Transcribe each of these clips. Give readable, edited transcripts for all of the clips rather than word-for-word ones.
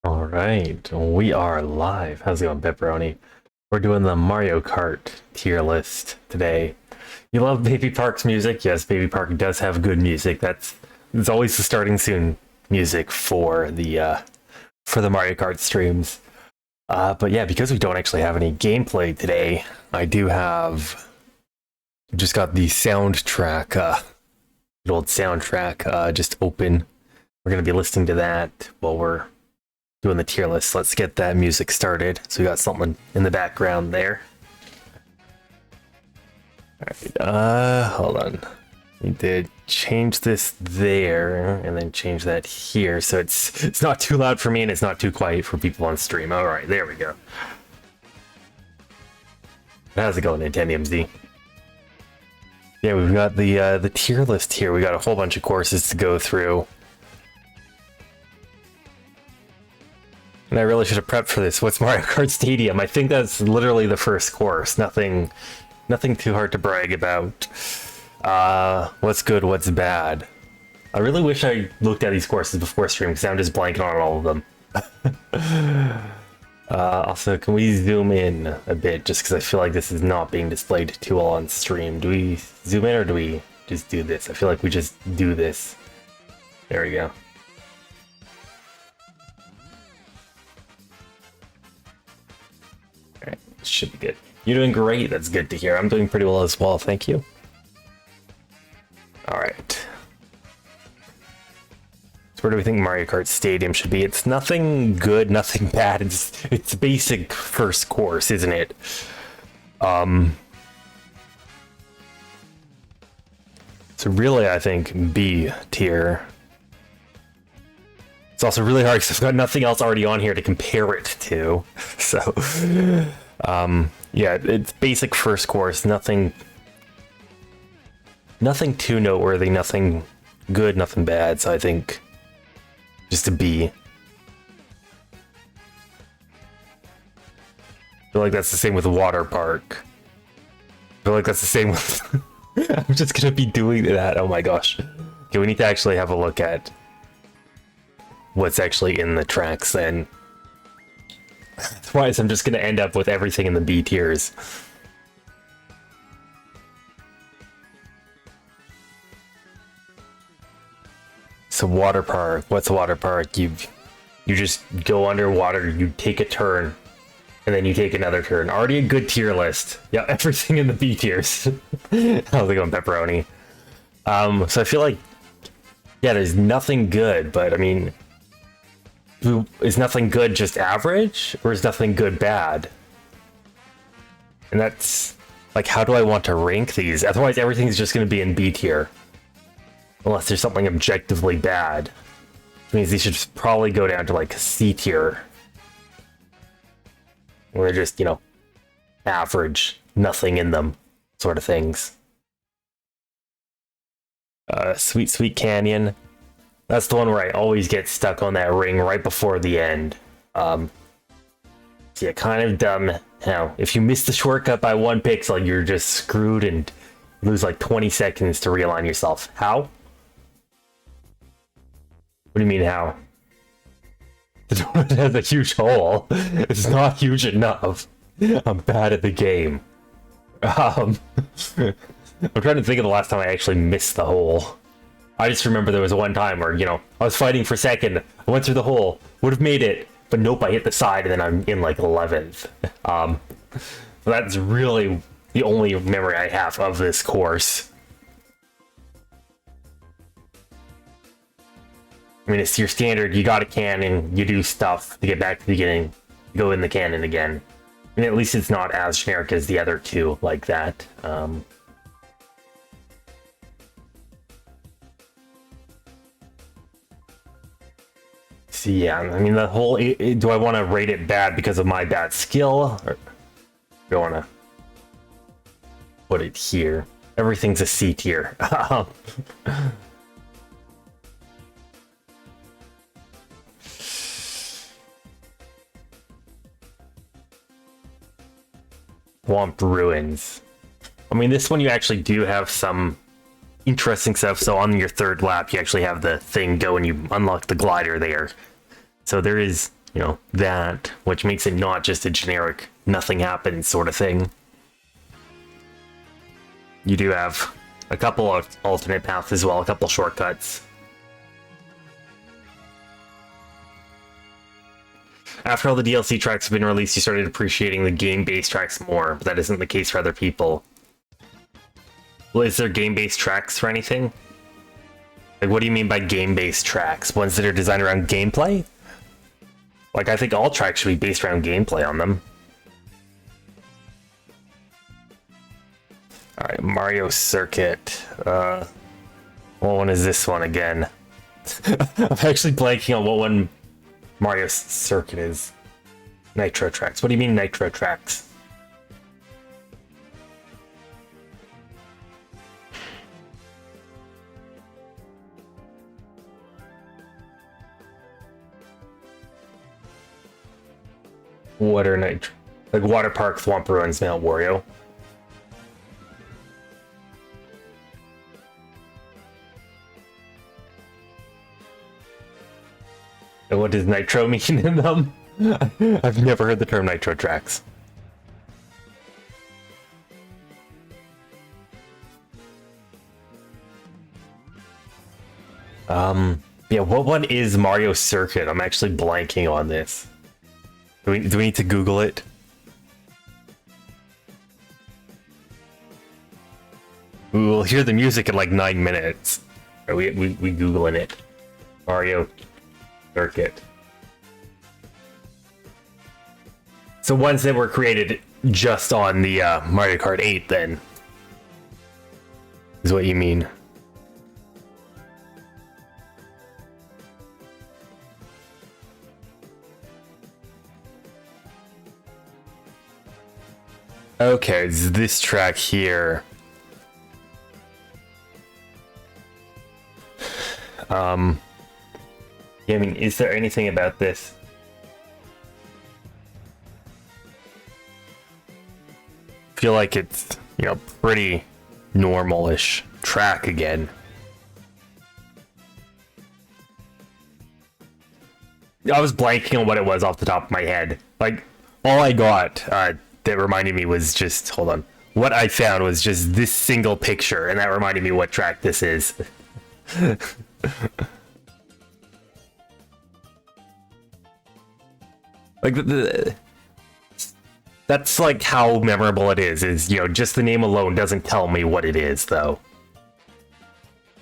All right, we are live. How's it going, Pepperoni? We're doing the Mario Kart tier list today. You love Baby Park's music? Yes, Baby Park does have good music. It's always the starting soon music for the Mario Kart streams. But yeah, because we don't actually have any gameplay today, I do have just got the soundtrack, good old soundtrack, just open. We're gonna be listening to that while we're doing the tier list. Let's get that music started. So we got something in the background there. All right, hold on. We did change this there and then change that here. So it's not too loud for me and it's not too quiet for people on stream. All right, there we go. How's it going, Nintendo? Yeah, we've got the tier list here. We got a whole bunch of courses to go through. And I really should have prepped for this. What's Mario Kart Stadium? I think that's literally the first course. Nothing too hard to brag about. What's good, what's bad? I really wish I looked at these courses before stream because I'm just blanking on all of them. Also, can we zoom in a bit just because I feel like this is not being displayed too well on stream. Do we zoom in or do we just do this? I feel like we just do this. There we go. Should be good. You're doing great. That's good to hear. I'm doing pretty well as well. Thank you. All right. So where do we think Mario Kart Stadium should be? It's nothing good, nothing bad. It's basic first course, isn't it? So really, I think B tier. It's also really hard because I've got nothing else already on here to compare it to. So. Yeah, it's basic first course, nothing too noteworthy, nothing good, nothing bad, so I think just a B. I feel like that's the same with the water park. I feel like that's the same with I'm just gonna be doing that. Oh my gosh. Okay, we need to actually have a look at what's actually in the tracks then. Otherwise, I'm just going to end up with everything in the B tiers. So water park. What's a water park? You just go underwater, you take a turn, and then you take another turn. Already a good tier list. Yeah, everything in the B tiers. How's it going, Pepperoni? So I feel like, yeah, there's nothing good, but I mean, is nothing good just average, or is nothing good bad? And that's like, how do I want to rank these? Otherwise, everything's just going to be in B tier, unless there's something objectively bad. Which means these should just probably go down to like C tier, where they're just, you know, average, nothing in them, sort of things. Sweet Sweet Canyon. That's the one where I always get stuck on that ring right before the end. So yeah, kind of dumb. How if you miss the shortcut by 1 pixel, you're just screwed and lose like 20 seconds to realign yourself. How? What do you mean how? The donut has a huge hole. It's not huge enough. I'm bad at the game. I'm trying to think of the last time I actually missed the hole. I just remember there was one time where, you know, I was fighting for second, I went through the hole, would have made it, but nope, I hit the side and then I'm in like 11th. So that's really the only memory I have of this course. I mean, it's your standard, you got a cannon, you do stuff to get back to the beginning, go in the cannon again. I mean, at least it's not as generic as the other two like that. So yeah, I mean, the whole, do I want to rate it bad because of my bad skill? Or do I want to put it here. Everything's a C tier. Swamp Ruins. I mean, this one you actually do have some interesting stuff. So on your third lap, you actually have the thing go and you unlock the glider there. So there is, you know, that, which makes it not just a generic nothing happens sort of thing. You do have a couple of alternate paths as well, a couple shortcuts. After all the DLC tracks have been released, you started appreciating the game-based tracks more, but that isn't the case for other people. Well, is there game-based tracks for anything? Like, what do you mean by game-based tracks? Ones that are designed around gameplay? Like, I think all tracks should be based around gameplay on them. Alright, Mario Circuit. What one is this one again? I'm actually blanking on what one Mario Circuit is. Nitro Tracks. What do you mean Nitro Tracks? What are Nitro? Like Water Park, Swamp Ruins, Mount Wario. And what does Nitro mean in them? I've never heard the term Nitro Tracks. Yeah, what one is Mario Circuit? I'm actually blanking on this. Do we need to Google it? We will hear the music in like 9 minutes. Are we Googling it. Mario Circuit. So ones that were created just on the Mario Kart 8 then, is what you mean. Okay, it's this track here. Yeah, I mean, is there anything about this? I feel like it's, you know, pretty normal-ish track again. I was blanking on what it was off the top of my head. Like, all I got that reminded me was just, hold on. What I found was just this single picture, and that reminded me what track this is. Like, that's like how memorable it is, you know, just the name alone doesn't tell me what it is, though.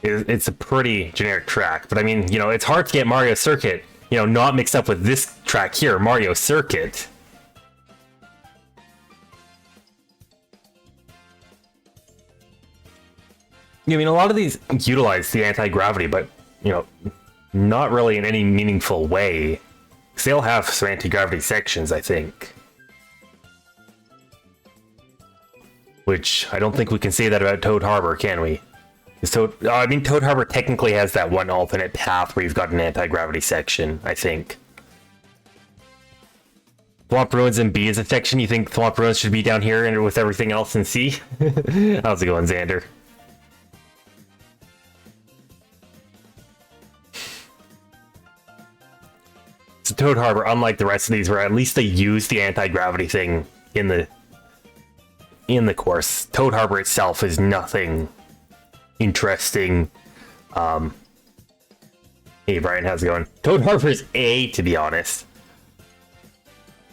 It's a pretty generic track, but I mean, you know, it's hard to get Mario Circuit, you know, not mixed up with this track here, Mario Circuit. I mean, a lot of these utilize the anti-gravity, but, you know, not really in any meaningful way. Because they'll have some anti-gravity sections, I think. Which, I don't think we can say that about Toad Harbor, can we? I mean, Toad Harbor technically has that one alternate path where you've got an anti-gravity section, I think. Swamp Ruins in B is a section. You think Swamp Ruins should be down here and with everything else in C? How's it going, Xander? So Toad Harbor, unlike the rest of these, where at least they use the anti-gravity thing in the course, Toad Harbor itself is nothing interesting. Hey Brian, how's it going? Toad Harbor is A, to be honest.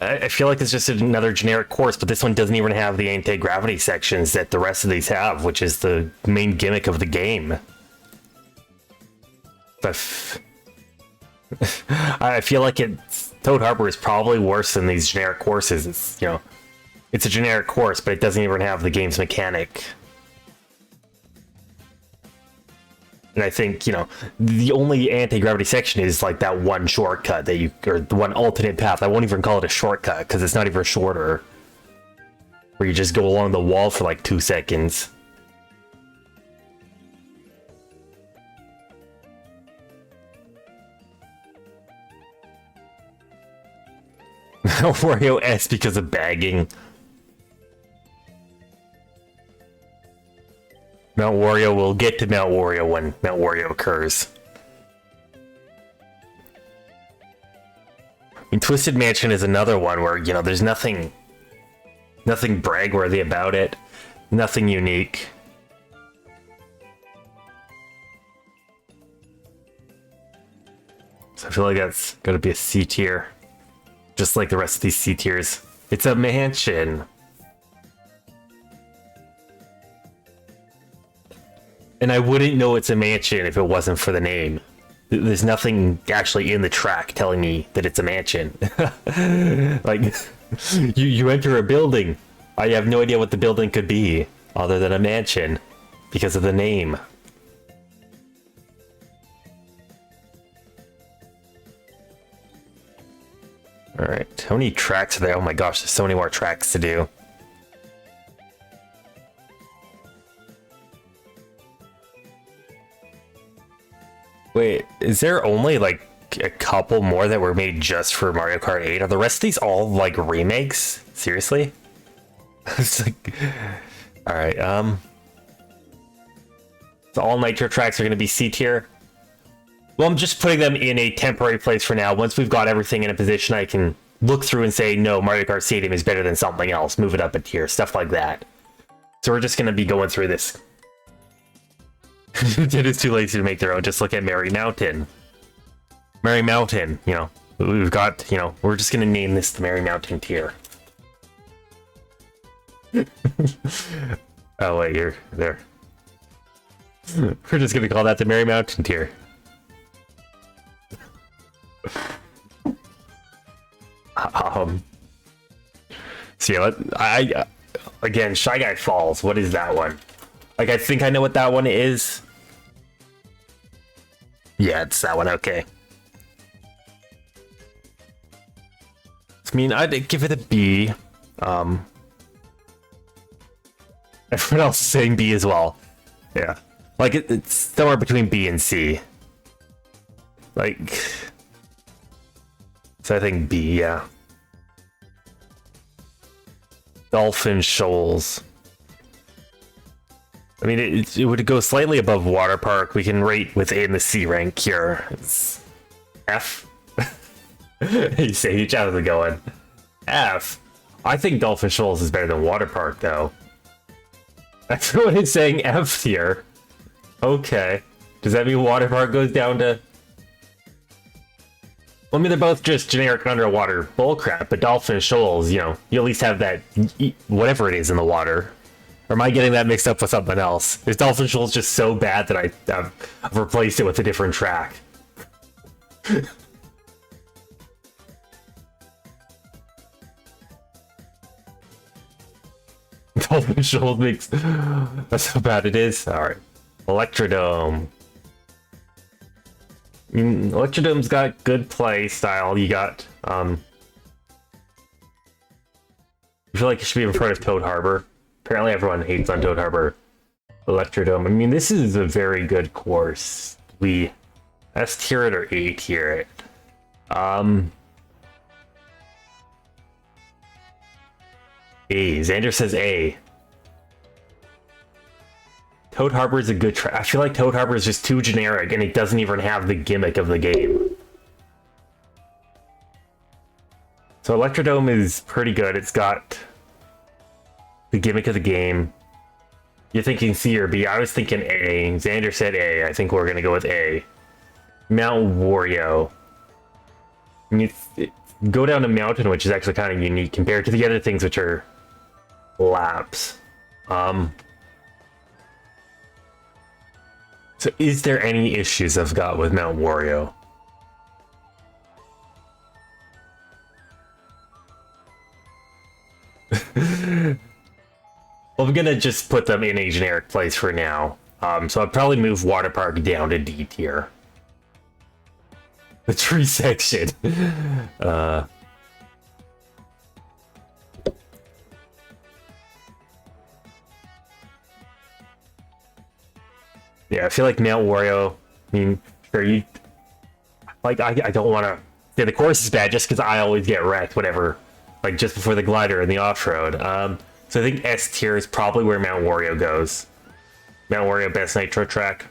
I feel like it's just another generic course, but this one doesn't even have the anti-gravity sections that the rest of these have, which is the main gimmick of the game. I feel like Toad Harbor is probably worse than these generic courses. It's, you know, it's a generic course, but it doesn't even have the game's mechanic. And I think, you know, the only anti-gravity section is like that one shortcut or the one alternate path. I won't even call it a shortcut because it's not even shorter. where you just go along the wall for like 2 seconds. Wario S because of bagging. Mount Wario, we'll get to Mount Wario when Mount Wario occurs. I mean, Twisted Mansion is another one where, you know, there's nothing brag-worthy about it. Nothing unique. So I feel like that's gotta be a C tier. Just like the rest of these C tiers. It's a mansion. And I wouldn't know it's a mansion if it wasn't for the name. There's nothing actually in the track telling me that it's a mansion. Like, you enter a building. I have no idea what the building could be other than a mansion because of the name. Alright, how many tracks are there? Oh my gosh, there's so many more tracks to do. Wait, is there only like a couple more that were made just for Mario Kart 8? Are the rest of these all like remakes? Seriously? It's like, alright, so all Nitro tracks are gonna be C tier. Well, I'm just putting them in a temporary place for now. Once we've got everything in a position, I can look through and say, no, Mario Kart Stadium is better than something else. Move it up a tier, stuff like that. So we're just gonna be going through this. It is too lazy to make their own. Just look at Merry Mountain. Merry Mountain, you know, we've got, you know, we're just gonna name this the Merry Mountain tier. Oh wait, you're there. We're just gonna call that the Merry Mountain tier. So yeah, I again, Shy Guy Falls. What is that one? Like, I think I know what that one is. Yeah, it's that one. Okay. I mean, I'd give it a B. Everyone else is saying B as well. Yeah. Like, it's somewhere between B and C. Like... So I think B, yeah. Dolphin Shoals. I mean, it would go slightly above Water Park. We can rate within the C rank here. It's F. You say, how's it going? F. I think Dolphin Shoals is better than Water Park, though. Everyone is saying F here. Okay. Does that mean Water Park goes down to... Well, I mean, they're both just generic underwater bullcrap, but Dolphin Shoals, you know, you at least have that, whatever it is in the water. Or am I getting that mixed up with something else? Is Dolphin Shoals just so bad that I've replaced it with a different track? Dolphin Shoals makes... That's how bad it is. Alright. Electrodome. I mean, Electrodome's got good play style. You got, I feel like it should be in front of Toad Harbor. Apparently everyone hates on Toad Harbor Electrodome. I mean, this is a very good course. We S tier it or A tier it. A. Xander says A. Toad Harbor is a good track. I feel like Toad Harbor is just too generic and it doesn't even have the gimmick of the game. So Electrodome is pretty good. It's got the gimmick of the game. You're thinking C or B. I was thinking A. Xander said A. I think we're going to go with A. Mount Wario. I mean, go down a mountain, which is actually kind of unique compared to the other things, which are laps. So is there any issues I've got with Mount Wario? Well, I'm gonna just put them in a generic place for now. So I'd probably move Water Park down to D tier. The tree section. Yeah, I feel like Mount Wario. I mean, sure you like. I don't want to say the course is bad just because I always get wrecked. Whatever, like just before the glider and the off road. So I think S tier is probably where Mount Wario goes. Mount Wario best nitro track.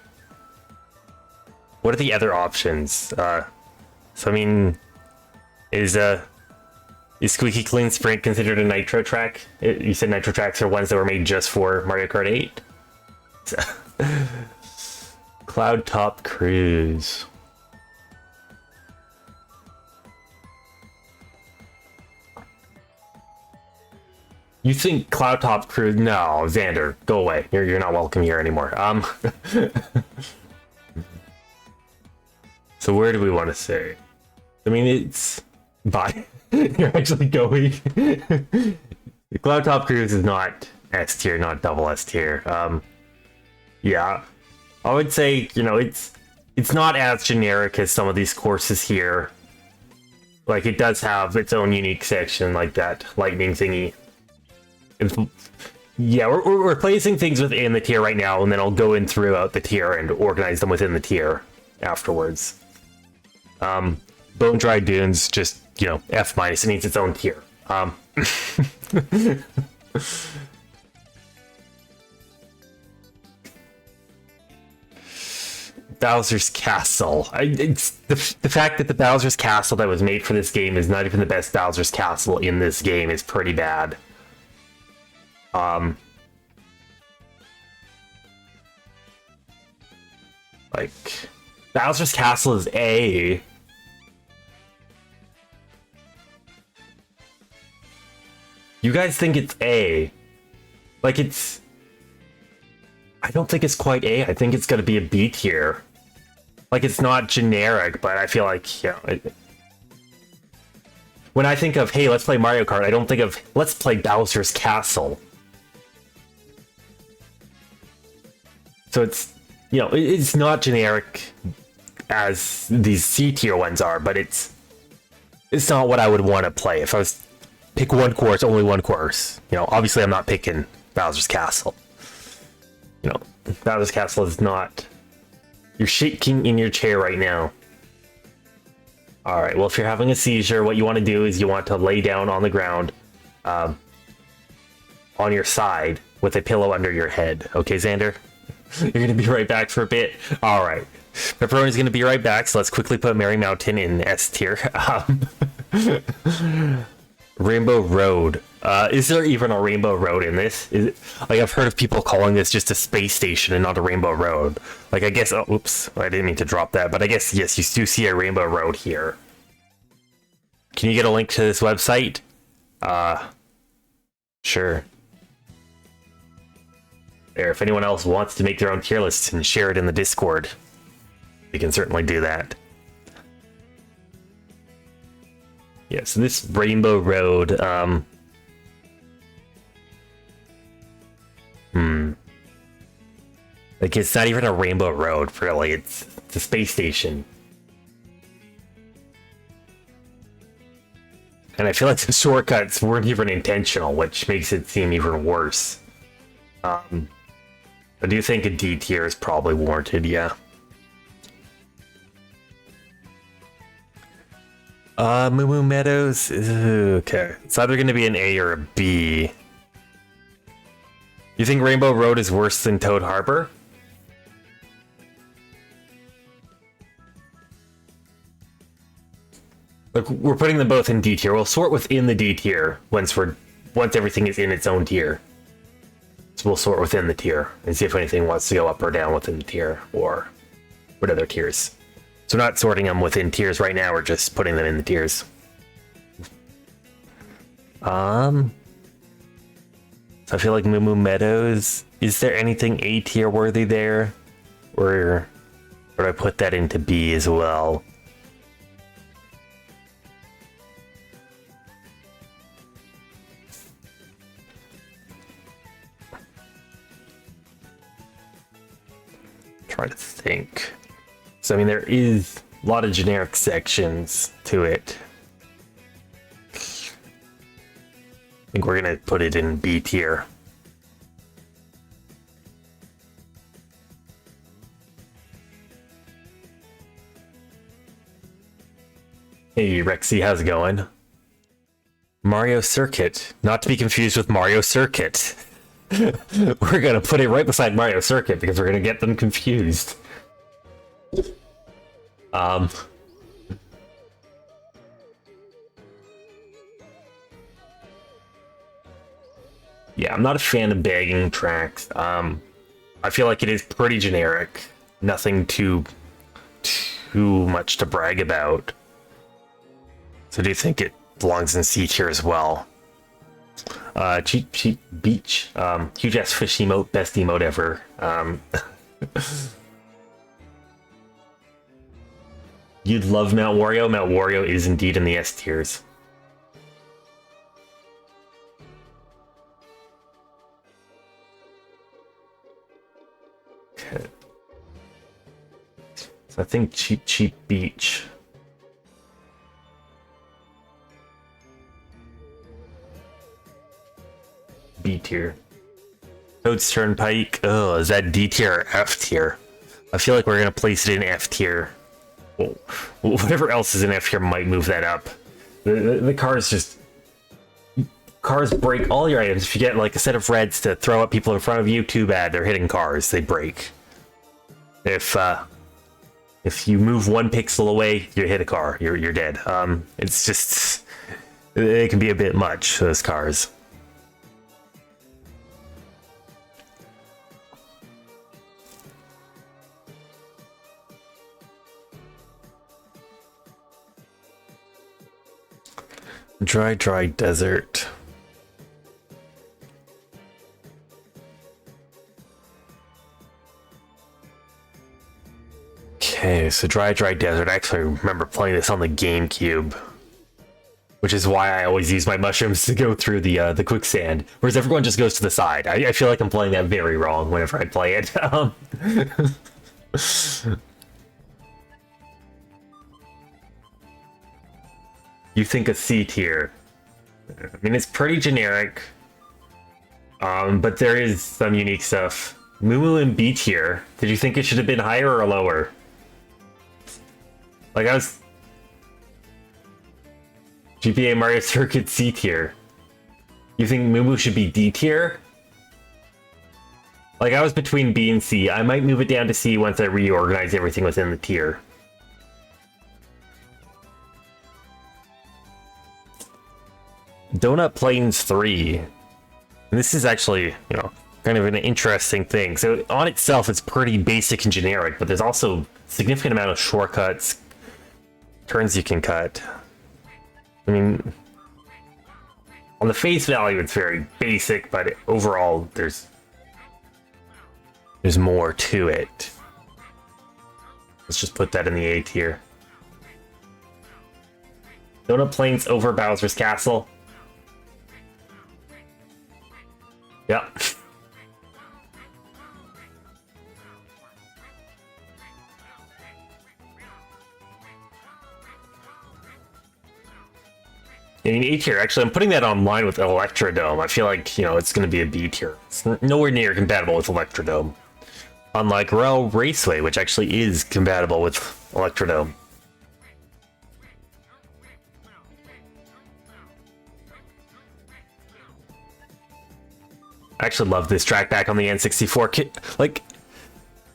What are the other options? So I mean, is Squeaky Clean Sprint considered a nitro track? You said nitro tracks are ones that were made just for Mario Kart 8. Cloud Top Cruise. You think Cloud Top Cruise? No, Xander, go away. You're not welcome here anymore. So where do we want to say? I mean, it's bye. You're actually going. Cloud Top Cruise is not S tier, not double S tier. Yeah, I would say it's not as generic as some of these courses here. Like it does have its own unique section, like that lightning thingy. Yeah, we're placing things within the tier right now, and then I'll go in throughout the tier and organize them within the tier afterwards. Bone Dry Dunes, just, F minus, it needs its own tier. Bowser's Castle. It's the fact that the Bowser's Castle that was made for this game is not even the best Bowser's Castle in this game is pretty bad. Like, Bowser's Castle is A. You guys think it's A. Like, it's... I don't think it's quite A. I think it's gonna be a B tier. Like, it's not generic, but I feel like, when I think of, hey, let's play Mario Kart, I don't think of, let's play Bowser's Castle. So it's, it's not generic as these C tier ones are, but it's not what I would want to play. If I was pick one course, only one course. Obviously I'm not picking Bowser's Castle. Bowser's Castle is not... You're shaking in your chair right now. Alright, well, if you're having a seizure, what you want to do is you want to lay down on the ground on your side with a pillow under your head. Okay, Xander? You're going to be right back for a bit? Alright. Pepperoni's going to be right back, so let's quickly put Merry Mountain in S tier. Rainbow Road. Is there even a Rainbow Road in this? Is it, like, I've heard of people calling this just a space station and not a Rainbow Road. Like, I guess... Oh, oops. I didn't mean to drop that. But I guess, yes, you do see a Rainbow Road here. Can you get a link to this website? Sure. There, if anyone else wants to make their own tier lists and share it in the Discord, we can certainly do that. Yeah, so this Rainbow Road, like, it's not even a Rainbow Road, really. It's a space station. And I feel like the shortcuts weren't even intentional, which makes it seem even worse. I do think a D tier is probably warranted, yeah. Moo Moo Meadows, okay. It's either going to be an A or a B. You think Rainbow Road is worse than Toad Harbor? Look, we're putting them both in D tier. We'll sort within the D tier once everything is in its own tier. So we'll sort within the tier and see if anything wants to go up or down within the tier or what other tiers. So we're not sorting them within tiers right now, we're just putting them in the tiers. So I feel like Moo Moo Meadows, is there anything A tier worthy there? Or would I put that into B as well? Try to think. So, I mean, there is a lot of generic sections to it. I think we're going to put it in B tier. Hey Rexy, how's it going? Mario Circuit, not to be confused with Mario Circuit. We're gonna put it right beside Mario Circuit because we're gonna get them confused. Yeah, I'm not a fan of bagging tracks. I feel like it is pretty generic. Nothing too much to brag about. So do you think it belongs in C tier as well? Cheap Beach. Huge ass fish emote, best emote ever. You'd love Mount Wario. Mount Wario is indeed in the S tiers. Okay. So I think Cheap Beach. B tier. Toad's Turnpike. Oh, is that D tier or F tier? I feel like we're gonna place it in F tier. Well, whatever else is in F tier might move that up. The cars just... Cars break all your items. If you get like a set of reds to throw at people in front of you, too bad. They're hitting cars. They break. If you move 1 pixel away, you hit a car. You're dead. It's just... It can be a bit much, those cars. Dry desert. Okay, so dry desert. I actually remember playing this on the GameCube, which is why I always use my mushrooms to go through the quicksand, whereas everyone just goes to the side. I feel like I'm playing that very wrong whenever I play it. You think a C tier? I mean, it's pretty generic, but there is some unique stuff. Moo Moo in B tier. Did you think it should have been higher or lower? Like I was... GPA Mario Circuit C tier. You think Moo Moo should be D tier? Like I was between B and C. I might move it down to C once I reorganize everything within the tier. Donut Plains 3. And this is actually, you know, kind of an interesting thing. So on itself, it's pretty basic and generic, but there's also a significant amount of shortcuts, turns you can cut. I mean, on the face value, it's very basic, but overall, there's more to it. Let's just put that in the A tier. Donut Plains over Bowser's Castle. Yep. I mean, A tier. Actually, I'm putting that online with Electrodome. I feel like, you know, it's going to be a B tier. It's nowhere near compatible with Electrodome. Unlike Rail Raceway, which actually is compatible with Electrodome. I actually love this track back on the N64.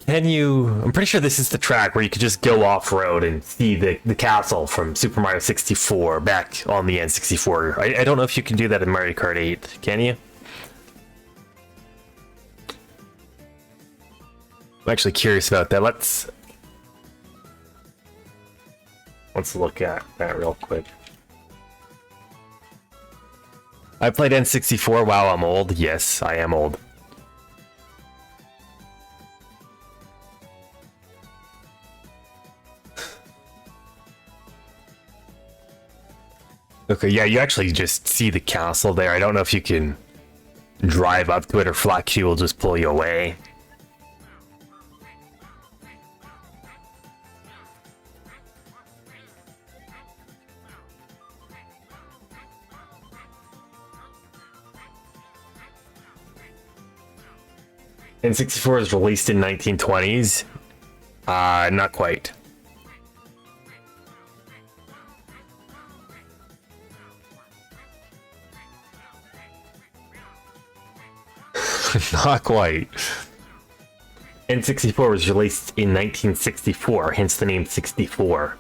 Can you... I'm pretty sure this is the track where you could just go off-road and see the castle from Super Mario 64 back on the N64. I don't know if you can do that in Mario Kart 8. Can you? I'm actually curious about that. Let's look at that real quick. I played N64. Wow, I'm old. Yes, I am old. Okay, yeah, you actually just see the castle there. I don't know if you can drive up to it or Flat Q will just pull you away. N64 was released in 1920s. Not quite. Not quite. N64 was released in 1964, hence the name 64.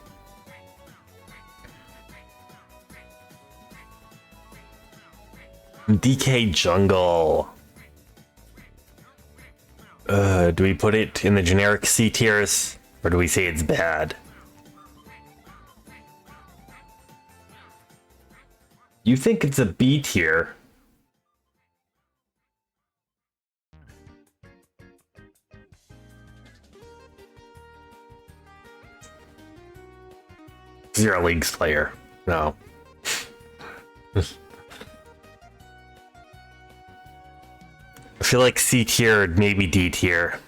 DK Jungle. Do we put it in the generic C tiers, or do we say it's bad? You think it's a B tier? You're a Leagues player. No. I feel like C tier, maybe D tier.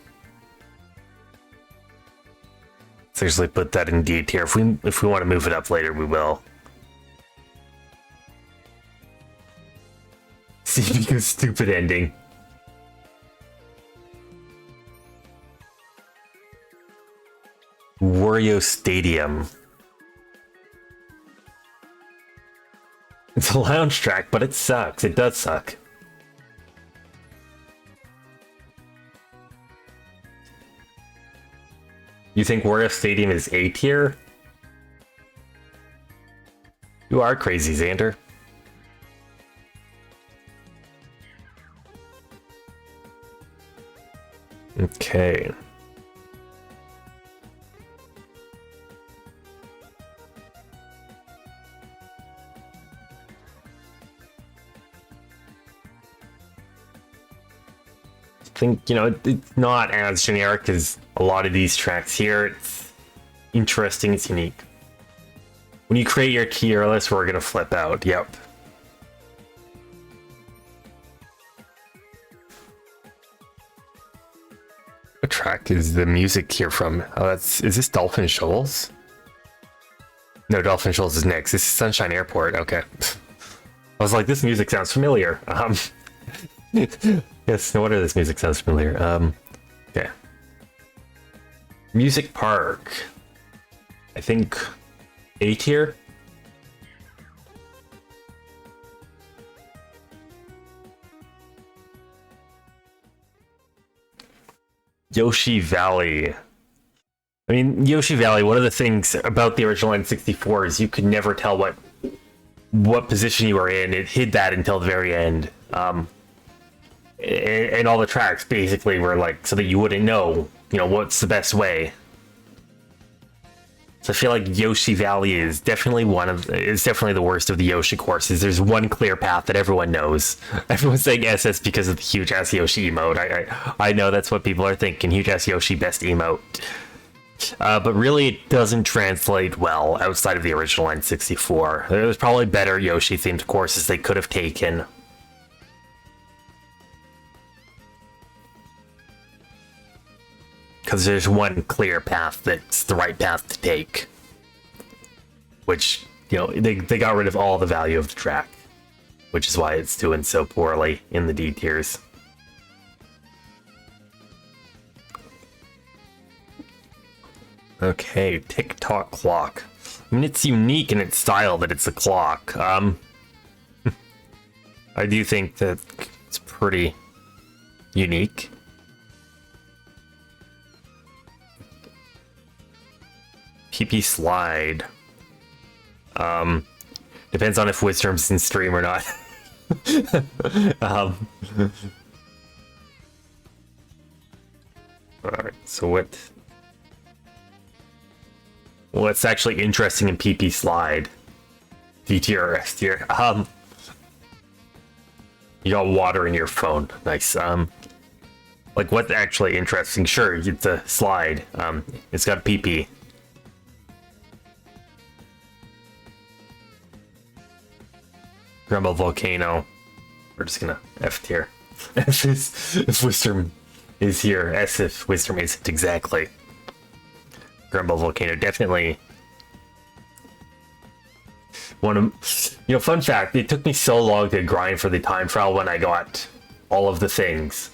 Seriously, put that in D tier. If we want to move it up later, we will. CPU stupid ending. Wario Stadium. It's a lounge track, but it sucks. It does suck. You think Wario Stadium is A tier? You are crazy, Xander. Okay. I think, it's not as generic as a lot of these tracks here. It's interesting, it's unique. When you create your tier list, we're gonna flip out. Yep. What track is the music here from? Oh, is this Dolphin Shoals? No, Dolphin Shoals is next. This is Sunshine Airport. Okay. I was like, this music sounds familiar. Yes, no wonder this music sounds familiar. Okay. Music Park. I think A tier. Yoshi Valley. I mean, Yoshi Valley, one of the things about the original N64 is you could never tell what position you were in. It hid that until the very end. And all the tracks basically were like so that you wouldn't know, what's the best way. So I feel like Yoshi Valley is definitely the worst of the Yoshi courses. There's one clear path that everyone knows. Everyone's saying SS because of the huge ass Yoshi emote. I know that's what people are thinking. Huge ass Yoshi, best emote. But really, it doesn't translate well outside of the original N64. There's probably better Yoshi themed courses they could have taken. Because there's one clear path that's the right path to take. Which, they got rid of all the value of the track. Which is why it's doing so poorly in the D tiers. Okay, TikTok clock. I mean, it's unique in its style that it's a clock. I do think that it's pretty unique. PP Slide. Depends on if Wisdom's in stream or not. Alright, so what's actually interesting in PP Slide? D tier or S tier? You got water in your phone. Nice. Like what's actually interesting? Sure, it's a slide. It's got PP. Grumble Volcano. We're just gonna F tier. If Wisdom is here, S if Wisdom isn't exactly. Grumble Volcano, definitely one of, fun fact, it took me so long to grind for the time trial when I got all of the things,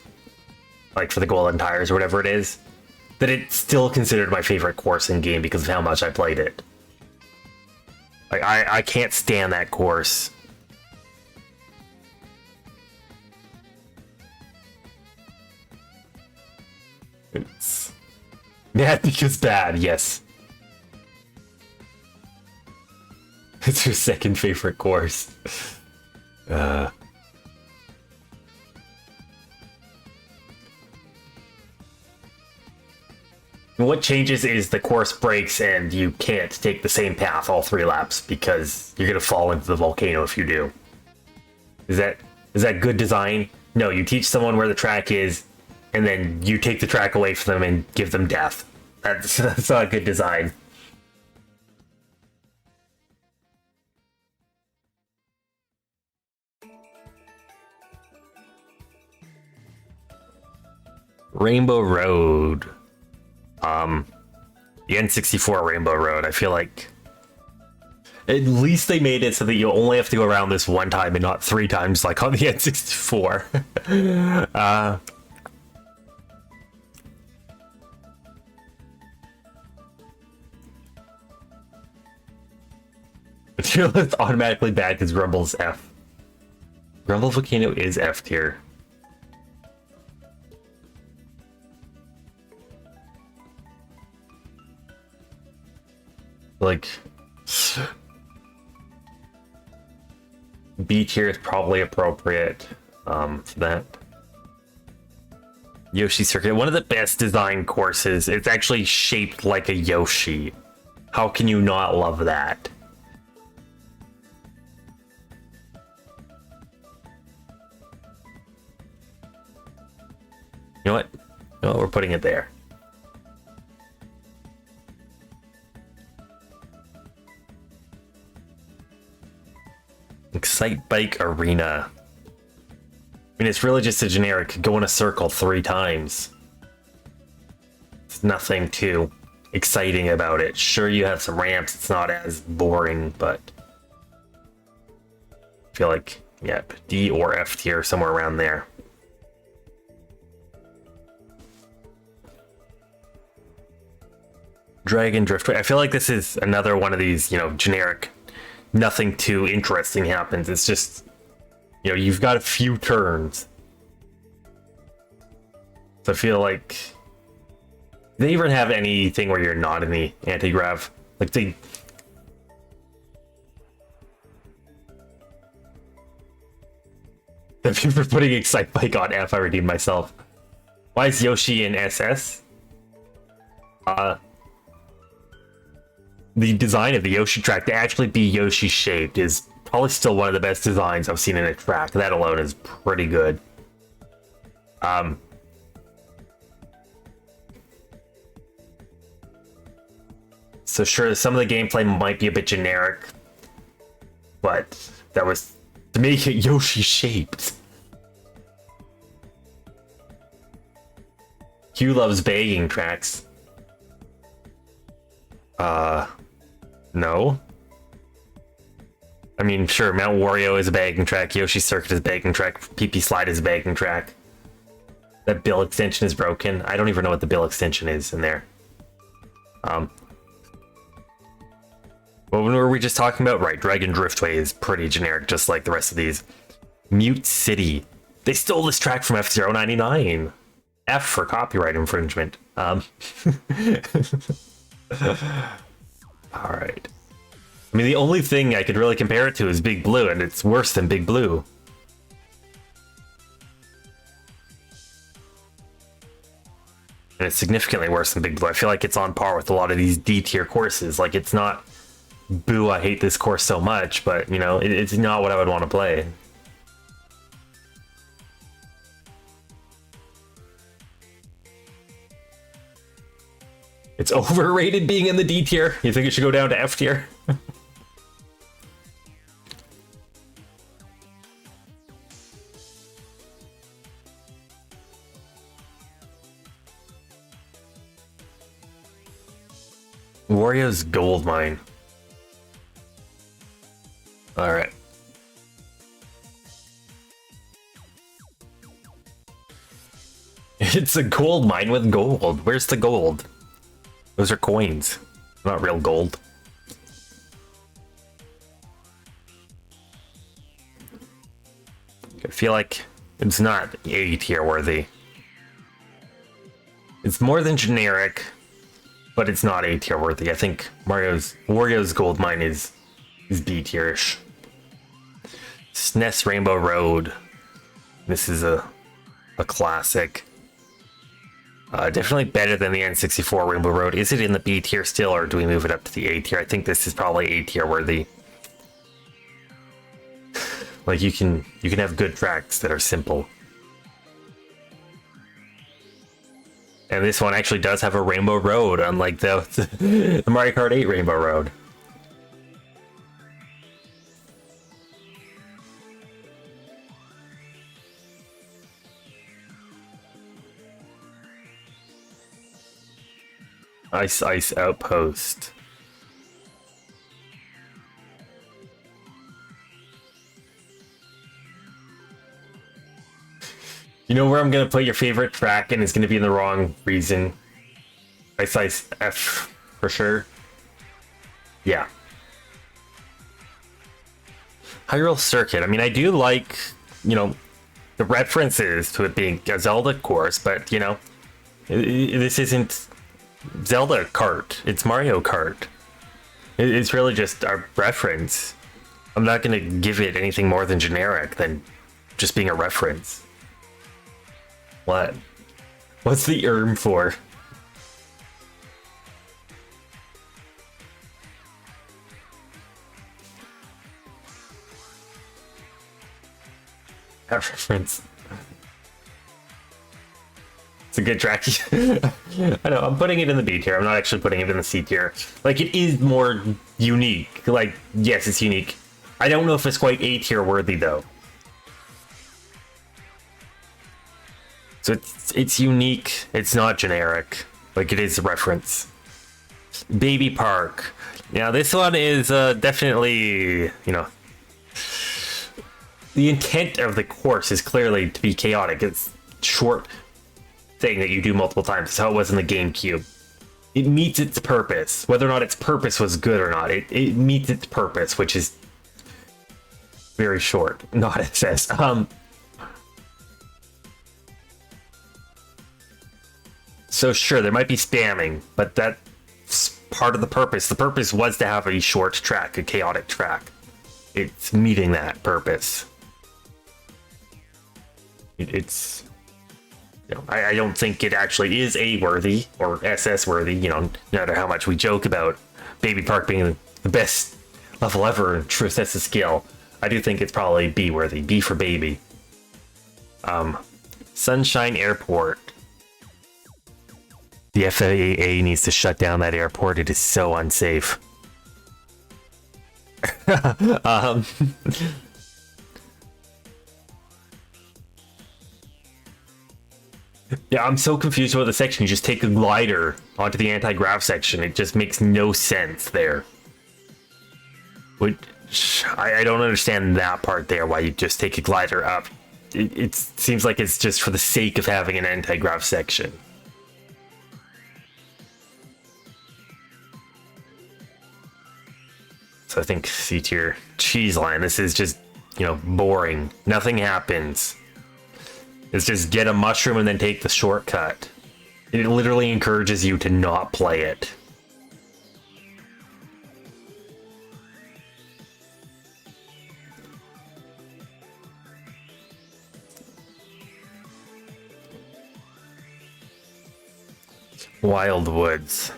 like for the golden tires or whatever it is, that it's still considered my favorite course in game because of how much I played it. Like, I can't stand that course. It's Natika's bad, yes. It's your second favorite course. What changes is the course breaks and you can't take the same path all 3 laps because you're gonna fall into the volcano if you do. Is that good design? No, you teach someone where the track is, and then you take the track away from them and give them death. That's not a good design. Rainbow Road. The N64 Rainbow Road. I feel like at least they made it so that you only have to go around this one time and not 3 times like on the N64. It's automatically bad because Grumble's F. Grumble Volcano is F tier. Like, B tier is probably appropriate for that. Yoshi Circuit, one of the best designed courses. It's actually shaped like a Yoshi. How can you not love that? You know what? No, we're putting it there. Excite Bike Arena. I mean, it's really just a generic go in a circle 3 times. It's nothing too exciting about it. Sure, you have some ramps. It's not as boring, but I feel like, yeah, D or F tier, somewhere around there. Dragon Driftway. I feel like this is another one of these, you know, generic, nothing too interesting happens. It's just, you know, you've got a few turns. So I feel like they even have anything where you're not in the anti-grav. Like they thank you for putting Excite Bike on F. I redeemed myself. Why is Yoshi in SS? The design of the Yoshi track to actually be Yoshi shaped is probably still one of the best designs I've seen in a track. That alone is pretty good. So sure, some of the gameplay might be a bit generic, but that was to make it Yoshi shaped. Hugh loves bagging tracks. No. I mean, sure, Mount Wario is a bagging track, Yoshi Circuit is a bagging track, PP Slide is a bagging track. That bill extension is broken. I don't even know what the bill extension is in there. What were we just talking about? Right, Dragon Driftway is pretty generic, just like the rest of these. Mute City. They stole this track from F-Zero 99. F for copyright infringement. Alright. I mean, the only thing I could really compare it to is Big Blue, and it's worse than Big Blue. And it's significantly worse than Big Blue. I feel like it's on par with a lot of these D-tier courses. Like, it's not, boo, I hate this course so much, but, you know, it's not what I would want to play. It's overrated being in the D tier. You think it should go down to F tier? Wario's Gold Mine. Alright. It's a gold mine with gold. Where's the gold? Those are coins, not real gold. I feel like it's not A tier worthy. It's more than generic, but it's not A tier worthy. I think Wario's Gold Mine is B tierish. SNES Rainbow Road. This is a classic. Definitely better than the N64 Rainbow Road. Is it in the B tier still, or do we move it up to the A tier? I think this is probably A tier worthy. Like you can have good tracks that are simple. And this one actually does have a Rainbow Road, unlike the Mario Kart 8 Rainbow Road. Ice Outpost. You know where I'm gonna put your favorite track, and it's gonna be in the wrong reason. Ice F for sure. Yeah. Hyrule Circuit. I mean, I do like, you know, the references to it being a Zelda course, but you know, this isn't Zelda Kart. It's Mario Kart. It's really just a reference. I'm not gonna give it anything more than generic than just being a reference. What? What's the for? A reference. It's a good track. I know, I'm putting it in the B tier. I'm not actually putting it in the C tier. Like, it is more unique. Like, yes, it's unique. I don't know if it's quite A tier worthy, though. So it's unique. It's not generic. Like, it is a reference. Baby Park. Now, this one is definitely, you know, the intent of the course is clearly to be chaotic. It's short thing that you do multiple times. That's how it was in the GameCube. It meets its purpose. Whether or not its purpose was good or not, it meets its purpose, which is very short. Not SS. So sure, there might be spamming, but that's part of the purpose. The purpose was to have a short track, a chaotic track. It's meeting that purpose. It's, you know, I don't think it actually is A worthy or SS worthy. You know, no matter how much we joke about Baby Park being the best level ever in true sense of skill, I do think it's probably B worthy. B for baby. Sunshine Airport. The FAA needs to shut down that airport. It is so unsafe. Yeah, I'm so confused about the section. You just take a glider onto the anti-grav section. It just makes no sense there. I don't understand that part there, why you just take a glider up. It seems like it's just for the sake of having an anti-grav section. So I think C tier. Cheese line. This is just, you know, boring. Nothing happens. It's just get a mushroom and then take the shortcut. It literally encourages you to not play it. Wild Woods.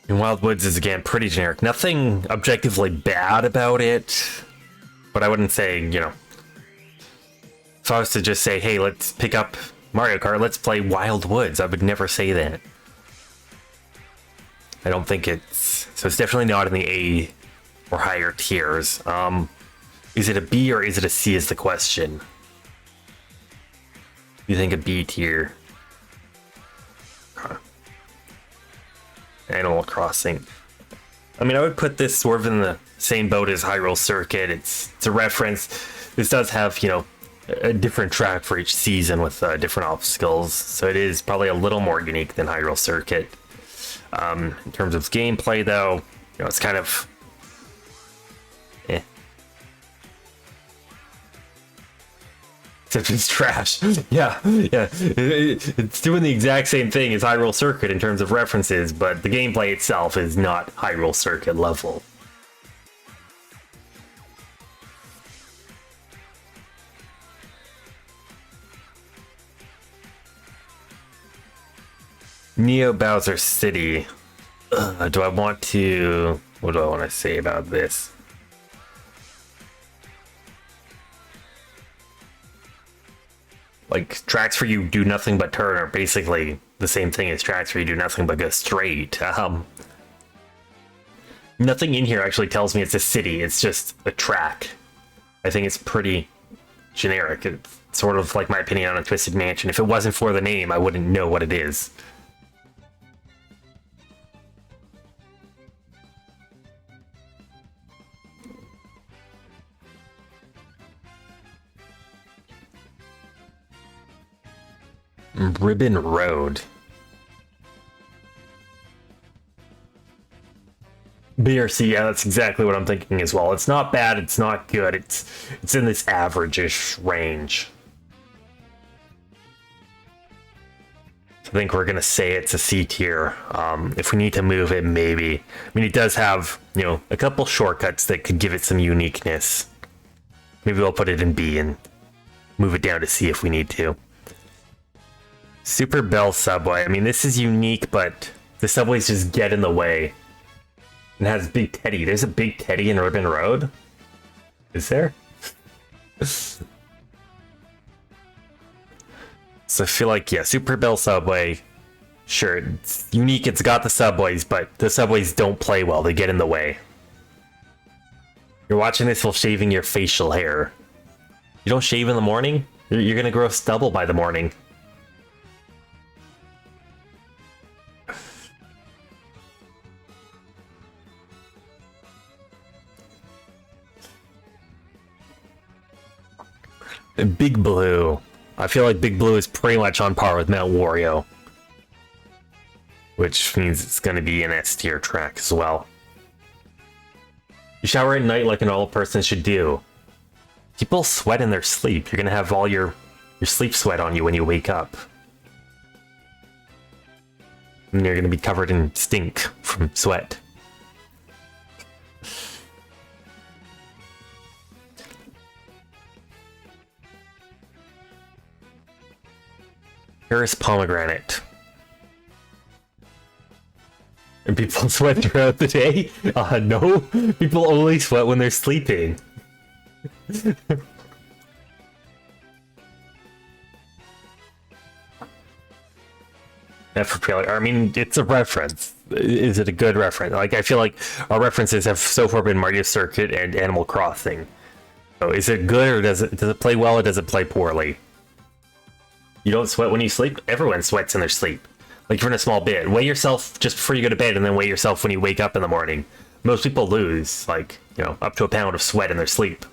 And Wild Woods is, again, pretty generic. Nothing objectively bad about it, but I wouldn't say, you know, if I was to just say, hey, let's pick up Mario Kart, let's play Wild Woods, I would never say that. I don't think it's... So it's definitely not in the A or higher tiers. Is it a B or is it a C is the question. You think a B tier? Animal Crossing. I mean, I would put this sort of in the same boat as Hyrule Circuit. It's a reference. This does have, you know, a different track for each season with different obstacles, so it is probably a little more unique than Hyrule Circuit. In terms of gameplay, though, you know, it's kind of except it's trash. Yeah, yeah. It's doing the exact same thing as Hyrule Circuit in terms of references, but the gameplay itself is not Hyrule Circuit level. Neo Bowser City. Do I want to... What do I want to say about this? Like, tracks where you do nothing but turn are basically the same thing as tracks where you do nothing but go straight. Nothing in here actually tells me it's a city, it's just a track. I think it's pretty generic. It's sort of like my opinion on a Twisted Mansion. If it wasn't for the name, I wouldn't know what it is. Ribbon Road. BRC, yeah, that's exactly what I'm thinking as well. It's not bad, it's not good, it's in this average-ish range. I think we're gonna say it's a C tier. If we need to move it, maybe. I mean, it does have, you know, a couple shortcuts that could give it some uniqueness. Maybe we'll put it in B and move it down to C if we need to. Super Bell Subway. I mean, this is unique, but the subways just get in the way. And has Big Teddy. There's a Big Teddy in Ribbon Road? Is there? So I feel like, yeah, Super Bell Subway. Sure, it's unique, it's got the subways, but the subways don't play well. They get in the way. You're watching this while shaving your facial hair. You don't shave in the morning? You're gonna grow stubble by the morning. Big Blue. I feel like Big Blue is pretty much on par with Mount Wario. Which means it's going to be an S tier track as well. You shower at night like an old person should do. People sweat in their sleep. You're going to have all your sleep sweat on you when you wake up. And you're going to be covered in stink from sweat. Paris Pomegranate. And people sweat throughout the day? No. People only sweat when they're sleeping. I mean, it's a reference. Is it a good reference? Like, I feel like our references have so far been Mario Circuit and Animal Crossing. So is it good, or does it play well, or does it play poorly? You don't sweat when you sleep? Everyone sweats in their sleep. Like, you're in a small bit. Weigh yourself just before you go to bed, and then weigh yourself when you wake up in the morning. Most people lose, like, you know, up to a pound of sweat in their sleep.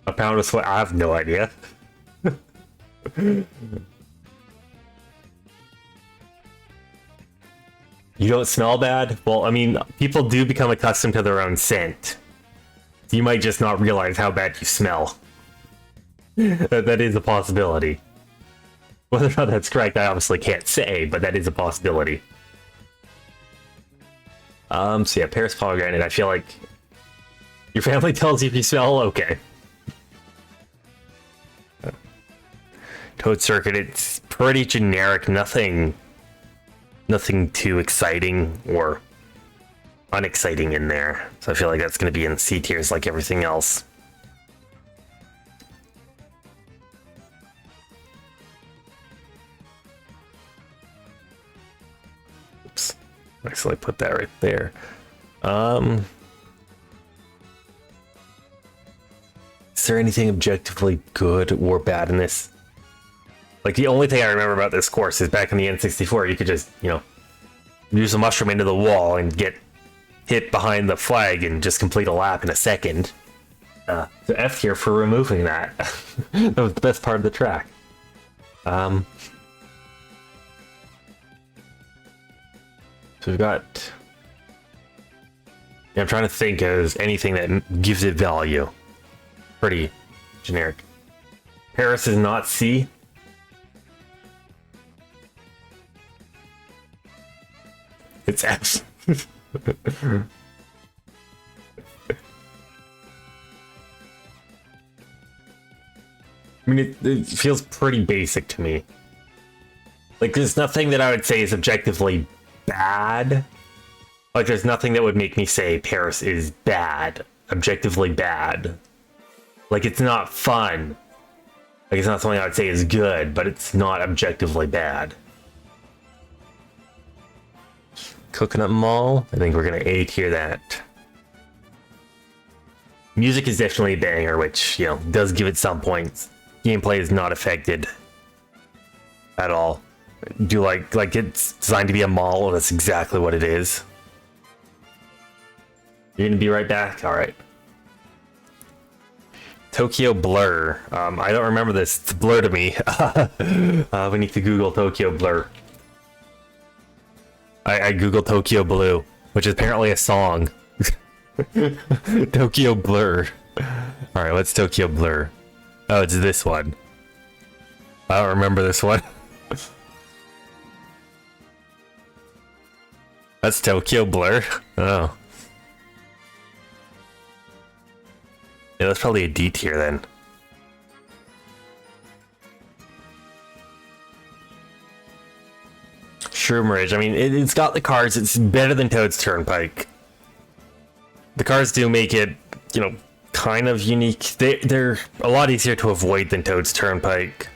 A pound of sweat? I have no idea. You don't smell bad? Well, I mean, people do become accustomed to their own scent. You might just not realize how bad you smell. That is a possibility. Whether or not that's correct, I obviously can't say, but that is a possibility. So yeah, Paris Pomegranate, I feel like your family tells you if you smell okay. Toad Circuit, it's pretty generic, nothing too exciting or unexciting in there. So I feel like that's going to be in C tiers like everything else. Oops. Actually put that right there. Is there anything objectively good or bad in this? Like, the only thing I remember about this course is back in the N64, you could just, you know, use a mushroom into the wall and get hit behind the flag and just complete a lap in a second. So F tier for removing that. That was the best part of the track. So we've got... Yeah, I'm trying to think of anything that gives it value. Pretty generic. Paris is not C. It's F. I mean, it feels pretty basic to me. Like, there's nothing that I would say is objectively bad. Like, there's nothing that would make me say Paris is bad. Objectively bad. Like, it's not fun. Like, it's not something I would say is good, but it's not objectively bad. Coconut Mall. I think we're gonna A tier that. Music is definitely a banger, which, you know, does give it some points. Gameplay is not affected at all. Do like it's designed to be a mall, and that's exactly what it is. You're gonna be right back? Alright. Tokyo Blur. I don't remember this. It's blur to me. We need to Google Tokyo Blur. I Googled Tokyo Blue, which is apparently a song. Tokyo Blur. Alright, what's Tokyo Blur? Oh, it's this one. I don't remember this one. That's Tokyo Blur? Oh. Yeah, that's probably a D tier then. Shroom Ridge, I mean, it's got the cars, it's better than Toad's Turnpike. The cars do make it, you know, kind of unique. They're a lot easier to avoid than Toad's Turnpike.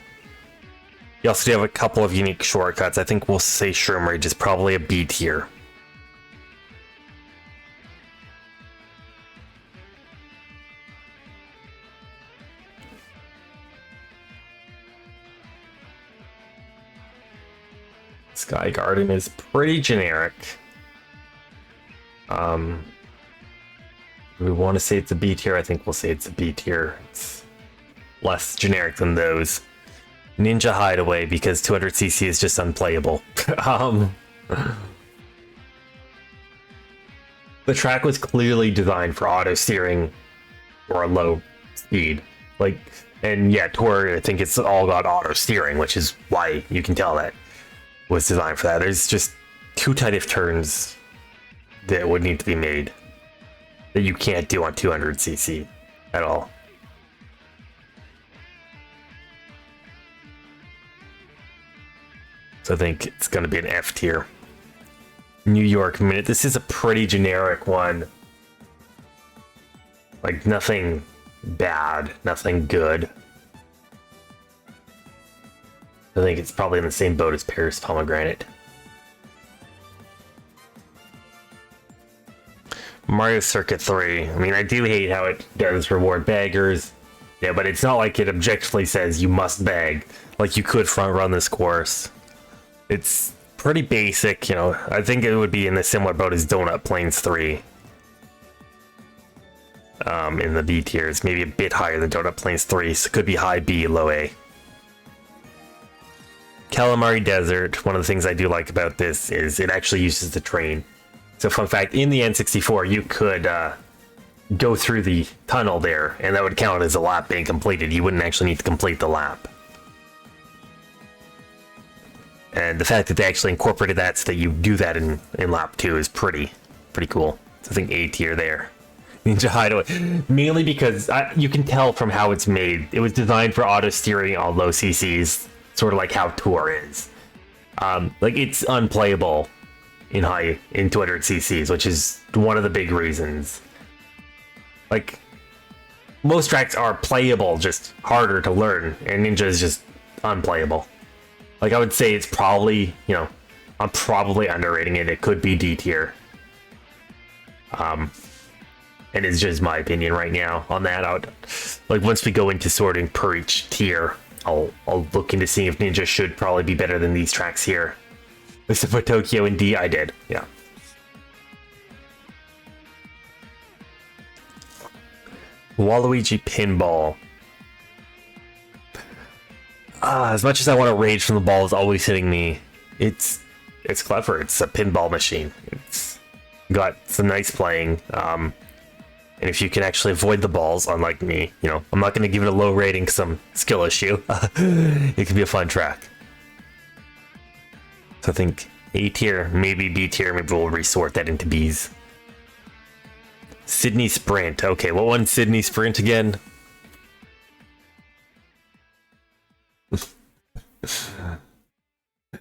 You also do have a couple of unique shortcuts. I think we'll say Shroom Ridge is probably a B tier. Sky Garden is pretty generic. We want to say it's a B tier. I think we'll say it's a B tier. It's less generic than those. Ninja Hideaway, because 200cc is just unplayable. The track was clearly designed for auto steering or a low speed. Like, and yeah, Tour, I think it's all got auto steering, which is why you can tell that was designed for that. There's just too tight of turns that would need to be made that you can't do on 200cc at all. So I think it's going to be an F tier. New York Minute. This is a pretty generic one. Like, nothing bad, nothing good. I think it's probably in the same boat as Paris Pomegranate. Mario Circuit 3. I mean, I do hate how it does reward baggers. Yeah, but it's not like it objectively says you must bag. Like, you could front run this course. It's pretty basic, you know. I think it would be in the similar boat as Donut Plains 3. In the B tiers. Maybe a bit higher than Donut Plains 3, so it could be high B, low A. Calamari Desert, one of the things I do like about this is it actually uses the train. So fun fact, in the N64 you could go through the tunnel there, and that would count as a lap being completed. You wouldn't actually need to complete the lap. And the fact that they actually incorporated that so that you do that in lap 2 is pretty cool. So I think A tier there. Ninja Hideaway, mainly because you can tell from how it's made. It was designed for auto steering on low CCs, sort of like how Tour is. Like, it's unplayable in 200 CCs, which is one of the big reasons. Like, most tracks are playable, just harder to learn, and Ninja is just unplayable. Like, I would say it's probably, you know, I'm probably underrating it. It could be D tier. And it's just my opinion right now on that. I would, like, once we go into sorting per each tier, I'll look into seeing if Ninja should probably be better than these tracks here. Listen, for Tokyo in D, I did, yeah. Waluigi Pinball. As much as I want to rage from the balls always hitting me, it's clever. It's a pinball machine. It's got some nice playing. And if you can actually avoid the balls, unlike me, you know, I'm not going to give it a low rating because I'm skill issue. It can be a fun track. So I think A tier, maybe B tier, maybe we'll resort that into Bs. Sydney Sprint. Okay, what won Sydney Sprint again?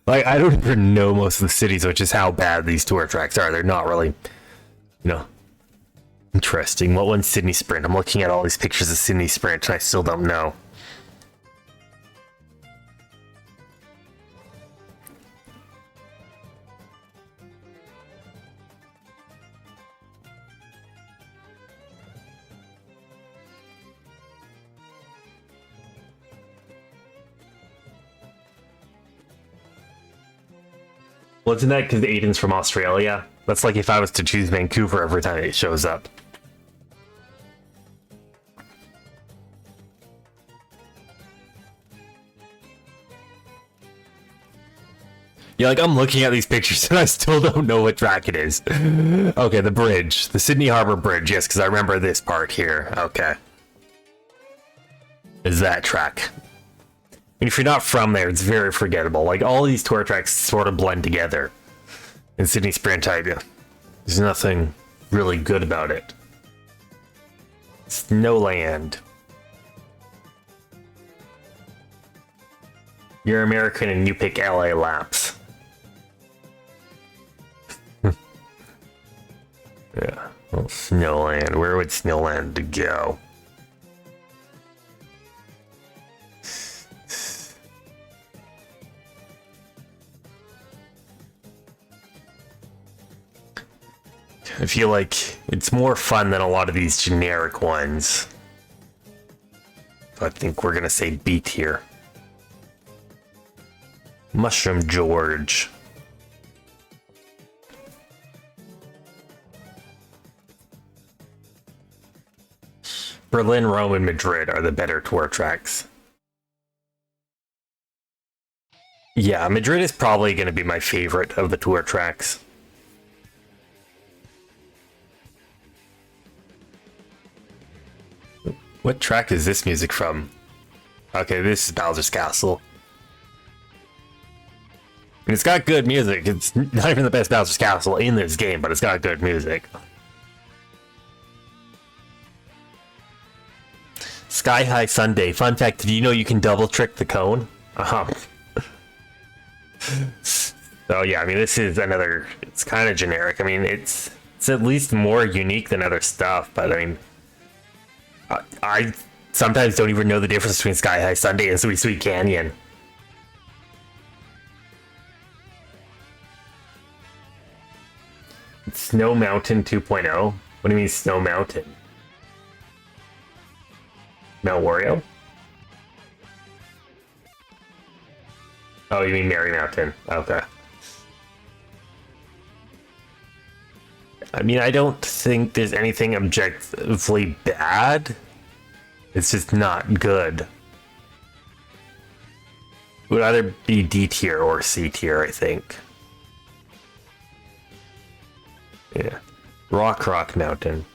Like, I don't even know most of the cities, which is how bad these tour tracks are. They're not really, you know, interesting. What won Sydney Sprint? I'm looking at all these pictures of Sydney Sprint and I still don't know. Well, isn't that because Aiden's from Australia? That's like if I was to choose Vancouver every time it shows up. Yeah, like I'm looking at these pictures and I still don't know what track it is. Okay, the bridge. The Sydney Harbour Bridge, yes, because I remember this part here. Okay. Is that track. And if you're not from there, it's very forgettable. Like, all these tour tracks sort of blend together. In Sydney Sprint, there's nothing really good about it. Snowland. You're American and you pick LA Laps. Yeah, well, Snowland. Where would Snowland go? I feel like it's more fun than a lot of these generic ones. So I think we're gonna say B tier. Mushroom George. Berlin, Rome, and Madrid are the better tour tracks. Yeah, Madrid is probably going to be my favorite of the tour tracks. What track is this music from? Okay, this is Bowser's Castle. And it's got good music. It's not even the best Bowser's Castle in this game, but it's got good music. Sky High Sunday. Fun fact, did you know you can double trick the cone? So yeah, I mean, this is another, it's kind of generic. I mean, it's at least more unique than other stuff, but I mean, I sometimes don't even know the difference between Sky High Sunday and Sweet Sweet Canyon. Snow Mountain 2.0? What do you mean Snow Mountain? Mount Wario? Oh, you mean Merry Mountain. Okay. I mean, I don't think there's anything objectively bad. It's just not good. It would either be D tier or C tier, I think. Yeah. Rock Mountain.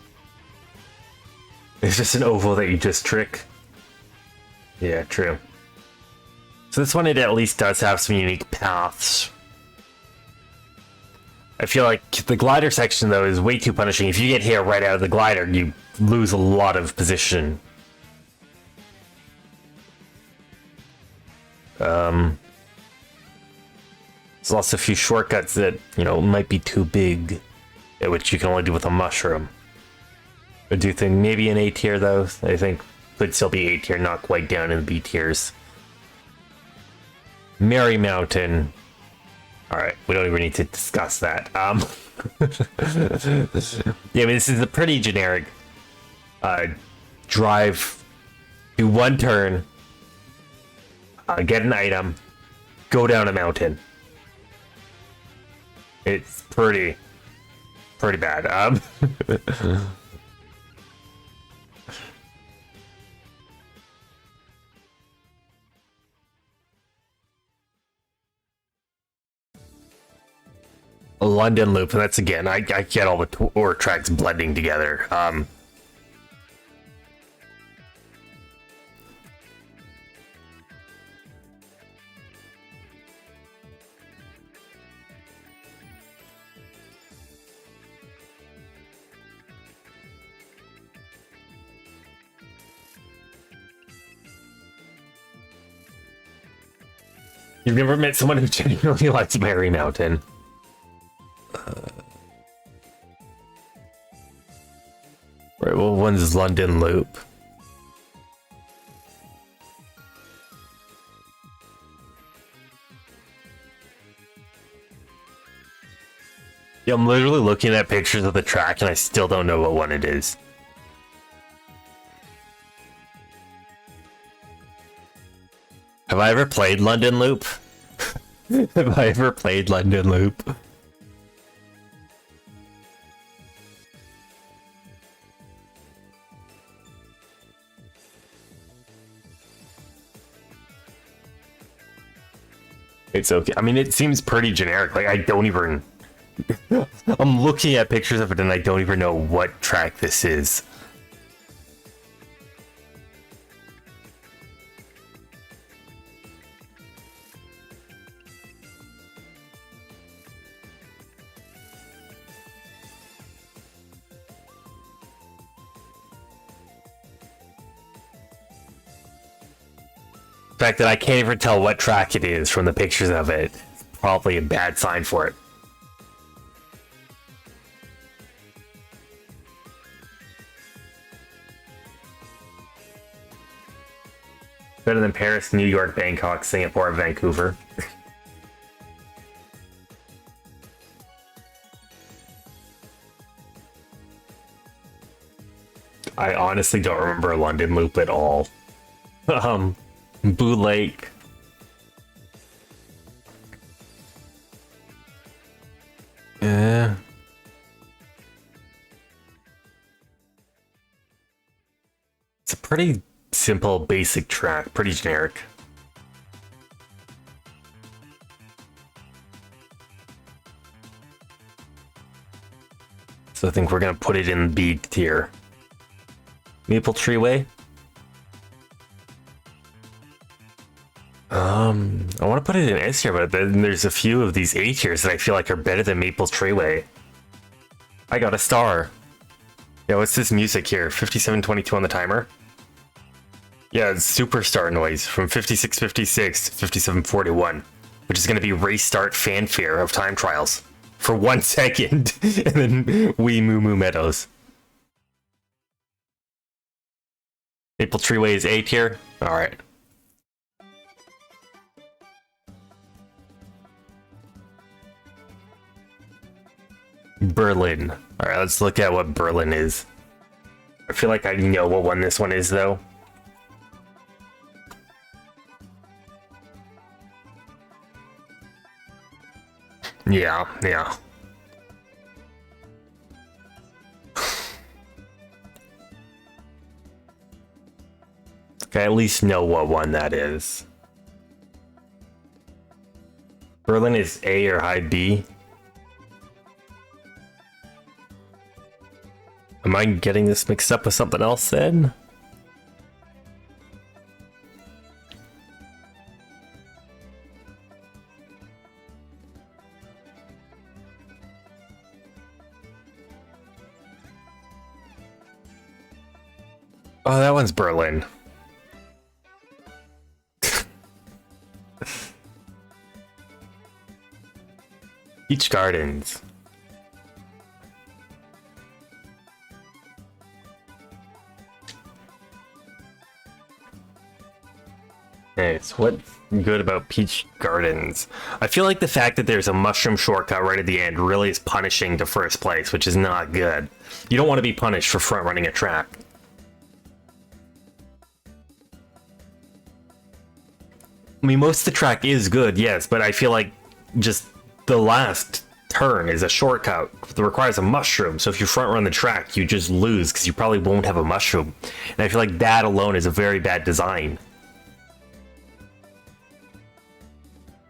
It's just an oval that you just trick. Yeah, true. So this one, it at least does have some unique paths. I feel like the glider section, though, is way too punishing. If you get hit right out of the glider, you lose a lot of position. There's also a few shortcuts that, you know, might be too big, which you can only do with a mushroom. I do think maybe an A tier, though. I think could still be A tier, not quite down in the B tiers. Merry Mountain. Alright, we don't even need to discuss that. Yeah, I mean, this is a pretty generic drive, do one turn, get an item, go down a mountain. It's pretty a London Loop, and that's again, I get all the tour tracks blending together. You've never met someone who genuinely likes Merry Mountain. Right, well, one's London Loop. Yeah, I'm literally looking at pictures of the track and I still don't know what one it is. Have I ever played London Loop? Have I ever played London Loop? It's okay. I mean, it seems pretty generic. Like, I don't even... I'm looking at pictures of it and I don't even know what track this is. The fact that I can't even tell what track it is from the pictures of it is probably a bad sign for it. Better than Paris, New York, Bangkok, Singapore, Vancouver. I honestly don't remember London Loop at all. Boo Lake. Yeah. It's a pretty simple, basic track, pretty generic. So I think we're gonna put it in B tier. Maple Tree Way. I want to put it in S tier, but then there's a few of these A tiers that I feel like are better than Maple Treeway. I got a star. Yeah, what's this music here? 5722 on the timer? Yeah, it's Superstar Noise from 5656 to 5741, which is going to be restart fanfare of time trials for 1 second, and then Wee Moo Moo Meadows. Maple Treeway is A tier? Alright. Berlin. Alright, let's look at what Berlin is. I feel like I know what one this one is, though. Yeah. Okay, I at least know what one that is. Berlin is A or high B. Am I getting this mixed up with something else then? Oh, that one's Berlin. Peach Gardens. Okay, so what's good about Peach Gardens? I feel like the fact that there's a mushroom shortcut right at the end really is punishing to first place, which is not good. You don't want to be punished for front running a track. I mean, most of the track is good, yes, but I feel like just the last turn is a shortcut that requires a mushroom, so if you front run the track, you just lose because you probably won't have a mushroom. And I feel like that alone is a very bad design.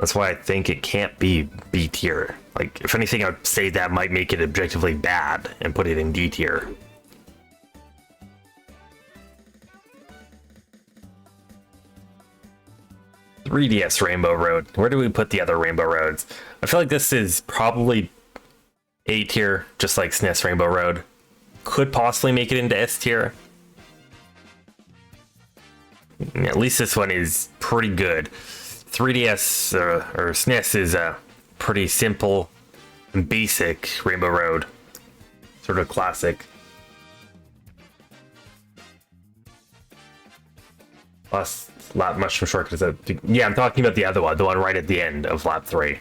That's why I think it can't be B tier. Like, if anything, I'd say that might make it objectively bad and put it in D tier. "3DS Rainbow Road." Where do we put the other Rainbow Roads? I feel like this is probably A tier, just like SNES Rainbow Road. Could possibly make it into S tier. At least this one is pretty good. 3DS or SNES is a pretty simple and basic Rainbow Road. Sort of classic. Plus, lap mushroom shortcut is a... Yeah, I'm talking about the other one, the one right at the end of lap 3.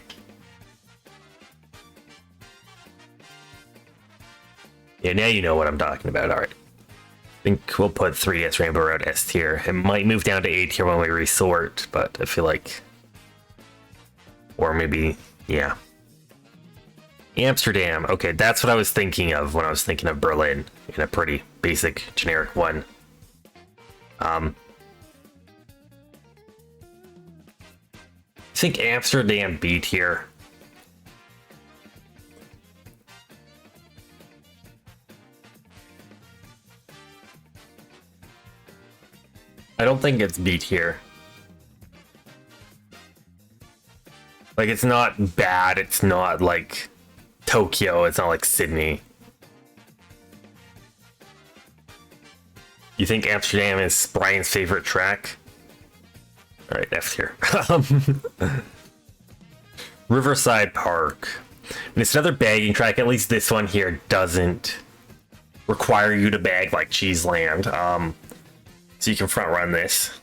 Yeah, now you know what I'm talking about. Alright. I think we'll put 3DS Rainbow Road S tier. It might move down to A tier when we resort, but I feel like... Or maybe... Yeah. Amsterdam. Okay, that's what I was thinking of when I was thinking of Berlin. In a pretty basic, generic one. I think Amsterdam B tier. I don't think it's B tier. Like, it's not bad, it's not like Tokyo, it's not like Sydney. You think Amsterdam is Brian's favorite track? Alright, F tier. Riverside Park. And it's another bagging track. At least this one here doesn't require you to bag like Cheeseland. So you can front run this.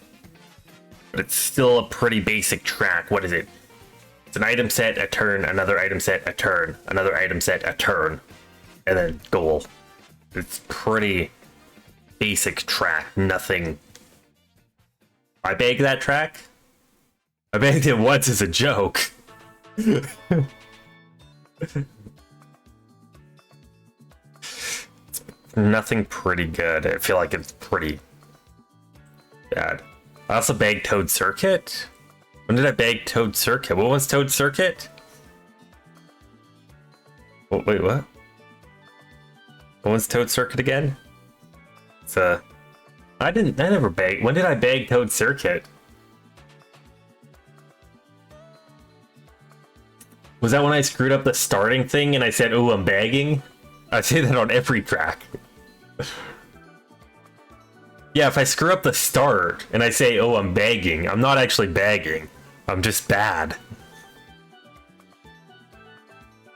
But it's still a pretty basic track. What is it? It's an item set, a turn, another item set, a turn, another item set, a turn, and then goal. It's pretty basic track. Nothing. I bagged that track? I bagged it once as a joke. Nothing pretty good. I feel like it's pretty bad. I also bagged Toad Circuit. When did I bag Toad Circuit? What was Toad Circuit? Oh, wait, what? What was Toad Circuit again? It's I never bagged. When did I bag Toad Circuit? Was that when I screwed up the starting thing and I said, "Oh, I'm bagging"? I say that on every track. Yeah, if I screw up the start and I say, "Oh, I'm bagging," I'm not actually bagging. I'm just bad.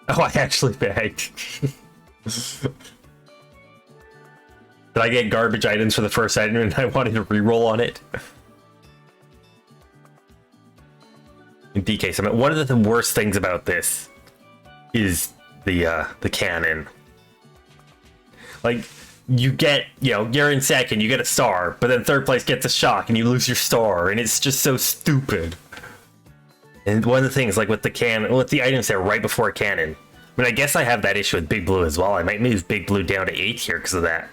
Oh, I actually bagged. Did I get garbage items for the first item and I wanted to reroll on it? In DK Summit, one of the worst things about this is the cannon. Like, you get, you're in second, you get a star, but then third place gets a shock and you lose your star, and it's just so stupid. And one of the things, like with the cannon, with the items there right before a cannon, I mean, I guess I have that issue with Big Blue as well. I might move Big Blue down to 8 here because of that.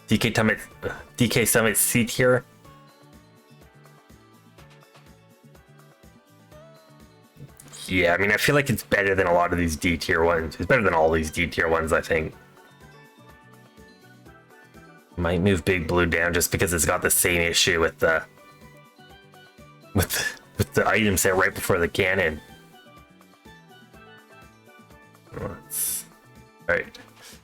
DK Summit C tier. Yeah, I mean, I feel like it's better than a lot of these D tier ones. It's better than all these D tier ones, I think. Might move Big Blue down just because it's got the same issue with the item set right before the cannon. Alright.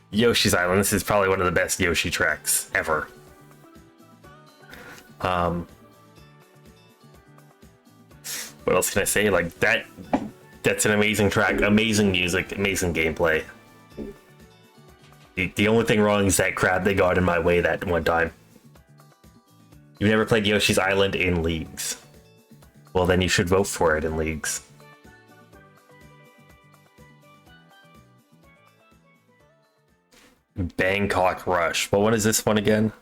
Yoshi's Island. This is probably one of the best Yoshi tracks ever. What else can I say? Like, that's an amazing track, amazing music, amazing gameplay. The only thing wrong is that crab they got in my way that one time. You've never played Yoshi's Island in Leagues. Well, then you should vote for it in Leagues. Bangkok Rush. Well, what is this one again?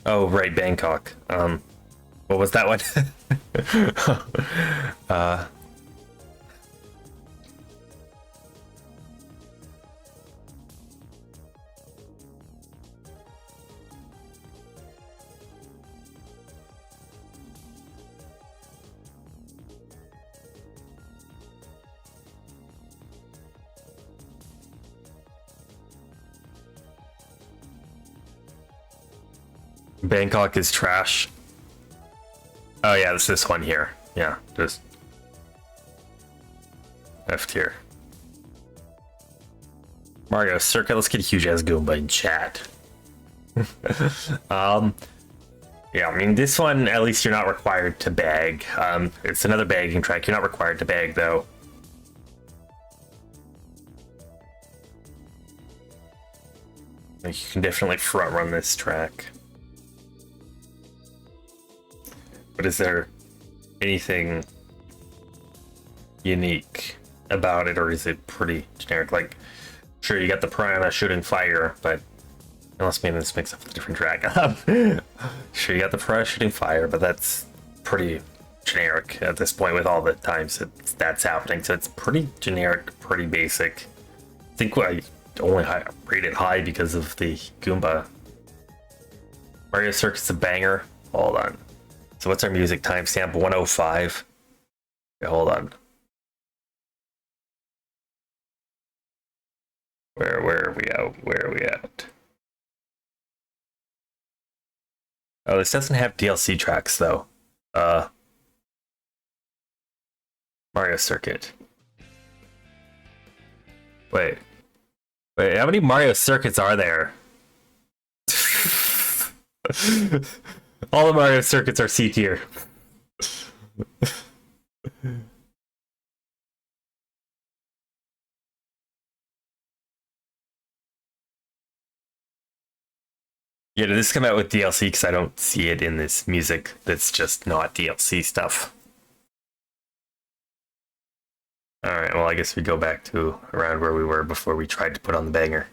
Oh, right, Bangkok. What was that one? Bangkok is trash. Oh yeah, it's this one here. Yeah, just F tier. Mario Circuit. Let's get a huge ass Goomba in chat. Yeah, I mean this one at least you're not required to bag. It's another bagging track. You're not required to bag though. You can definitely front run this track. But is there anything unique about it, or is it pretty generic? Like, sure, you got the Piranha shooting fire, but unless maybe this makes up a different track. Sure, you got the Piranha shooting fire, but that's pretty generic at this point with all the times that's happening. So it's pretty generic, pretty basic. I think I only rated high because of the Goomba. Mario Circuit's a banger. Hold on. So what's our music timestamp? 105. Okay, hold on. Where are we at? Where are we at? Oh, this doesn't have DLC tracks though. Mario Circuit. Wait, how many Mario Circuits are there? All the Mario Circuits are C tier. Yeah, did this come out with DLC? Because I don't see it in this music that's just not DLC stuff. Alright, well I guess we go back to around where we were before we tried to put on the banger.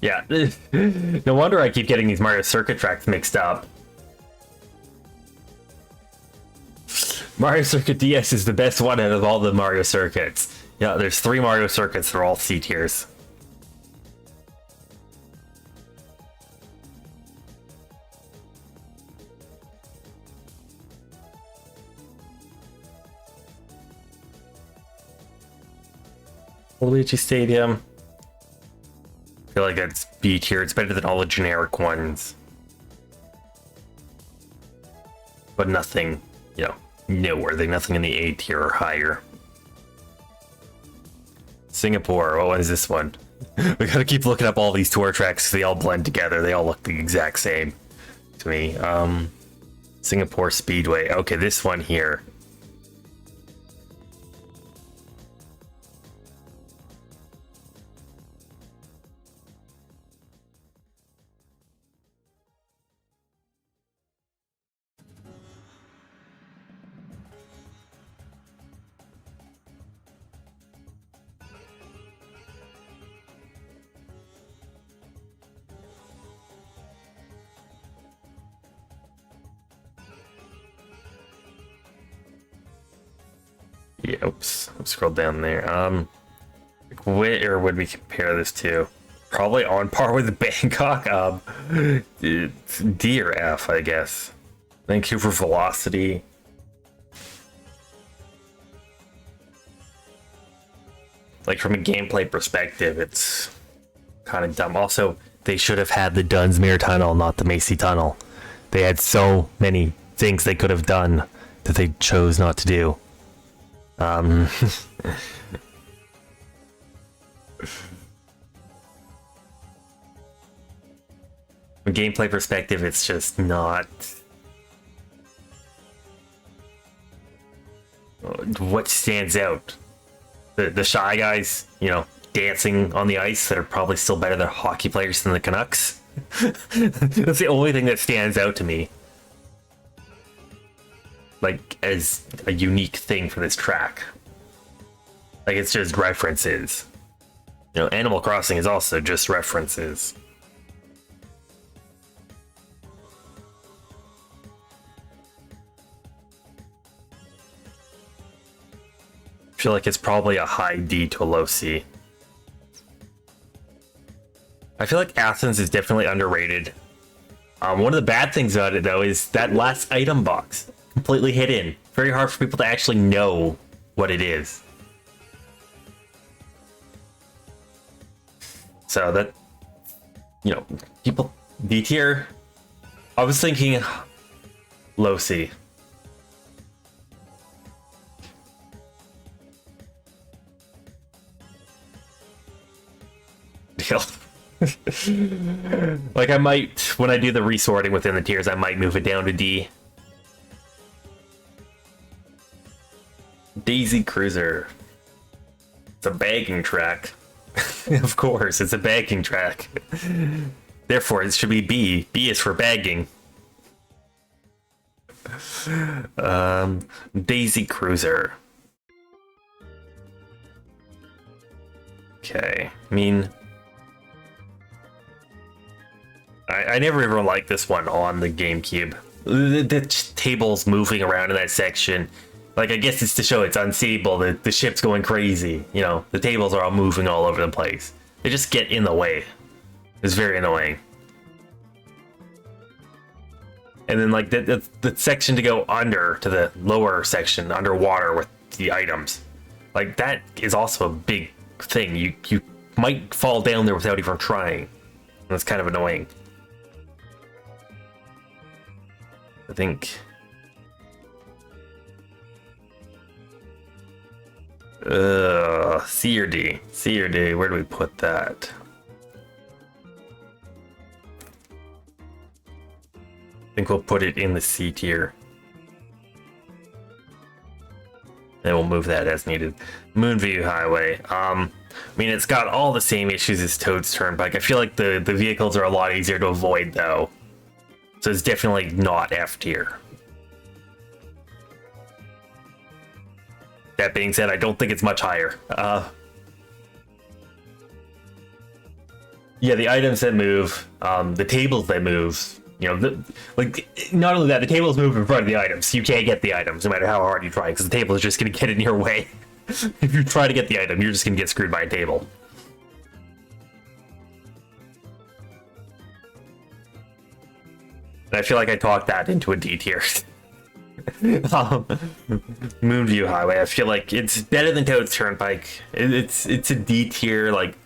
Yeah. No wonder I keep getting these Mario Circuit tracks mixed up. Mario Circuit DS is the best one out of all the Mario Circuits. Yeah, there's 3 Mario Circuits, they're all C tiers. Luigi Stadium. I feel like that's B tier. It's better than all the generic ones. But nothing, noteworthy. Nothing in the A tier or higher. Singapore. What is this one? We gotta keep looking up all these tour tracks because they all blend together. They all look the exact same to me. Singapore Speedway. Okay, this one here. Yeah, oops, I've scrolled down there. Where would we compare this to? Probably on par with Bangkok. It's D or F, I guess. Vancouver Velocity. Like from a gameplay perspective, it's kind of dumb. Also, they should have had the Dunsmuir Tunnel, not the Macy Tunnel. They had so many things they could have done that they chose not to do. From a gameplay perspective, it's just not what stands out. The Shy Guys, dancing on the ice that are probably still better than hockey players than the Canucks. That's the only thing that stands out to me. Like, as a unique thing for this track. Like, it's just references. Animal Crossing is also just references. I feel like it's probably a high D to a low C. I feel like Athens is definitely underrated. One of the bad things about it, though, is that last item box. Completely hidden. Very hard for people to actually know what it is. So that you know, people D tier. I was thinking low C. Deal. Like I might, when I do the resorting within the tiers, I might move it down to D. Daisy Cruiser. It's a bagging track. Of course, it's a bagging track. Therefore, it should be B. B is for bagging. Daisy Cruiser. Okay, I mean, I never ever liked this one on the GameCube. The table's moving around in that section. Like, I guess it's to show it's unstable, the ship's going crazy, you know, the tables are all moving all over the place. They just get in the way. It's very annoying. And then, like, the section to go under, to the lower section, underwater with the items. Like, that is also a big thing. You might fall down there without even trying. That's kind of annoying. I think... C or D? C or D? Where do we put that? I think we'll put it in the C tier. Then we'll move that as needed. Moonview Highway. I mean, it's got all the same issues as Toad's Turnpike. I feel like the vehicles are a lot easier to avoid, though. So it's definitely not F tier. That being said, I don't think it's much higher. Yeah, the items that move, the tables that move, you know, like, not only that, the tables move in front of the items. You can't get the items no matter how hard you try, because the table is just going to get in your way. If you try to get the item, you're just going to get screwed by a table. And I feel like I talked that into a D tier. Moonview Highway, I feel like it's better than Toad's Turnpike. It's a D tier, like,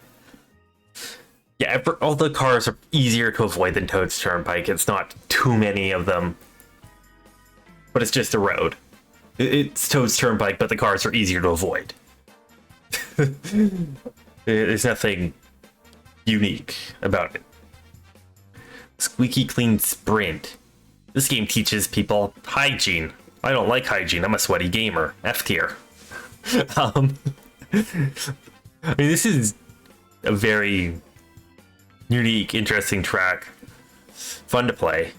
yeah, all the cars are easier to avoid than Toad's Turnpike. It's not too many of them, but it's just a road. It's Toad's Turnpike, but the cars are easier to avoid. There's nothing unique about it. Squeaky Clean Sprint. This game teaches people hygiene. I don't like hygiene. I'm a sweaty gamer. F tier. I mean, this is a very unique, interesting track. Fun to play.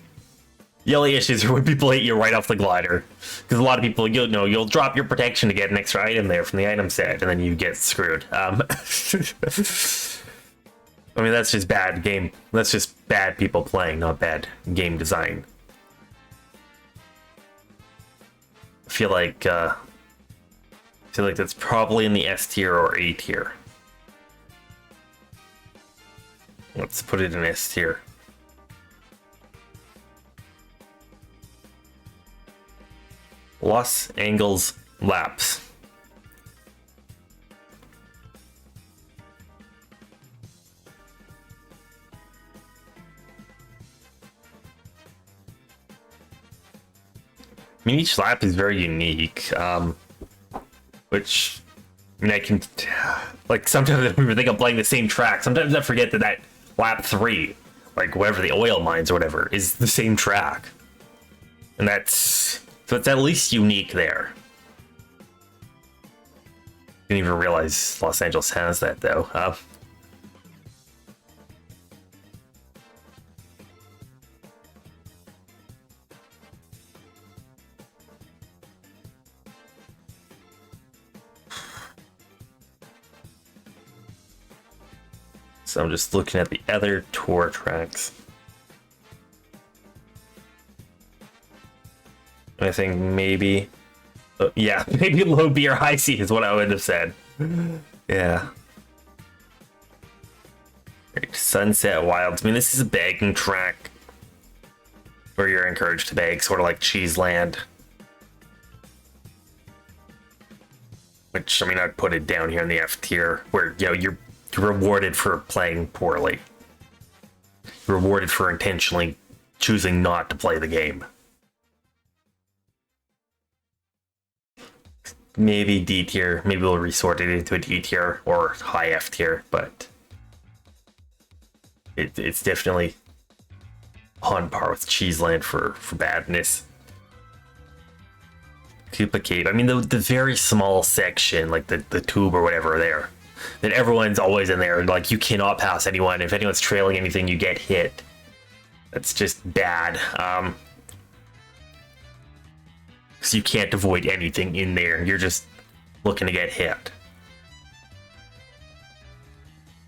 The only issues are when people hit you right off the glider. Because a lot of people, you'll drop your protection to get an extra item there from the item set, and then you get screwed. I mean, that's just bad game. That's just bad people playing, not bad game design. I feel like that's probably in the S tier or A tier. Let's put it in S tier. Los Angeles Laps. I mean, each lap is very unique, which, I mean, I can, like, sometimes I think I'm playing the same track. Sometimes I forget that lap 3, like, whatever the oil mines or whatever, is the same track. And so it's at least unique there. Didn't even realize Los Angeles has that, though. So I'm just looking at the other tour tracks. I think maybe, yeah, maybe low B or high C is what I would have said. Yeah. Right, Sunset Wilds. I mean, this is a bagging track where you're encouraged to bag, sort of like Cheeseland. Which, I mean, I'd put it down here in the F tier, where, you know, you're rewarded for playing poorly. rewarded for intentionally choosing not to play the game. Maybe D tier. Maybe we'll resort it into a D tier or high F tier, but it's definitely on par with Cheeseland for badness. Koopa Cave. I mean, the very small section, like the tube or whatever there, that everyone's always in there. Like, you cannot pass anyone. If anyone's trailing anything, you get hit. That's just bad. So you can't avoid anything in there. You're just looking to get hit.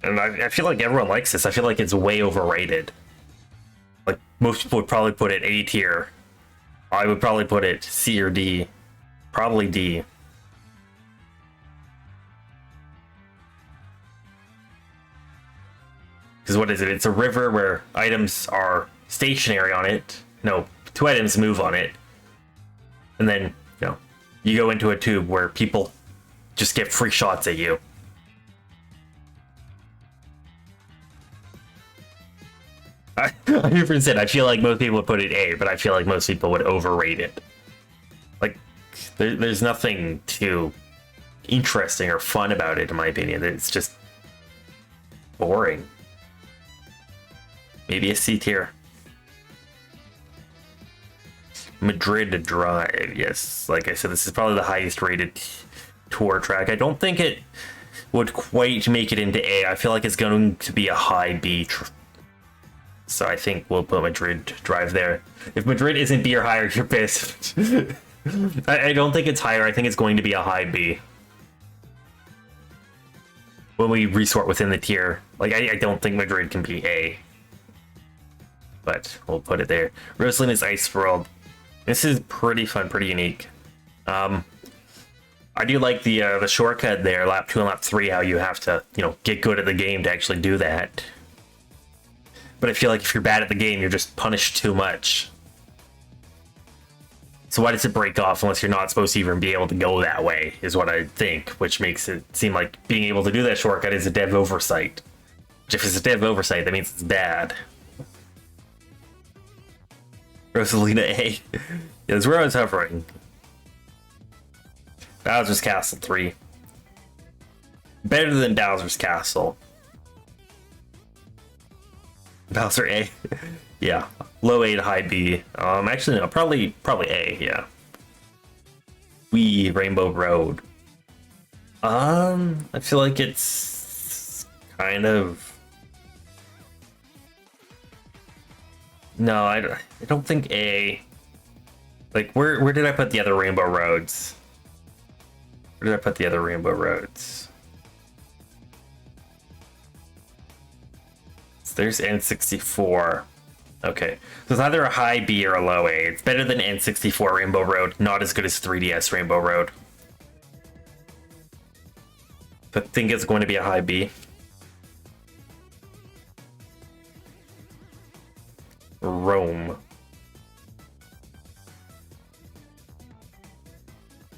And I feel like everyone likes this. I feel like it's way overrated. Like, most people would probably put it A tier. I would probably put it C or D. Probably D. Because what is it? It's a river where items are stationary on it. No, 2 items move on it. And then, you go into a tube where people just get free shots at you. I 100%. I feel like most people would put it A, but I feel like most people would overrate it. Like, there's nothing too interesting or fun about it, in my opinion. It's just boring. Maybe a C tier. Madrid Drive, yes. Like I said, this is probably the highest rated tour track. I don't think it would quite make it into A. I feel like it's going to be a high B. So I think we'll put Madrid Drive there. If Madrid isn't B or higher, you're pissed. I don't think it's higher. I think it's going to be a high B. When we resort within the tier. Like, I don't think Madrid can be A. But we'll put it there. Rosalina's Ice World. This is pretty fun, pretty unique. I do like the shortcut there, lap 2 and lap 3, how you have to, get good at the game to actually do that. But I feel like if you're bad at the game, you're just punished too much. So why does it break off unless you're not supposed to even be able to go that way, is what I think, which makes it seem like being able to do that shortcut is a dev oversight. Which if it's a dev oversight, that means it's bad. Rosalina A. Yeah, that's where I was hovering. Bowser's Castle 3. Better than Bowser's Castle. Bowser A. Yeah. Low A to high B. Actually, no. Probably A, yeah. Rainbow Road. I feel like it's kind of... No, I don't think A. Like, where did I put the other Rainbow Roads? Where did I put the other Rainbow Roads? So there's N64. Okay. So it's either a high B or a low A. It's better than N64 Rainbow Road, not as good as 3DS Rainbow Road. I think it's going to be a high B. Rome.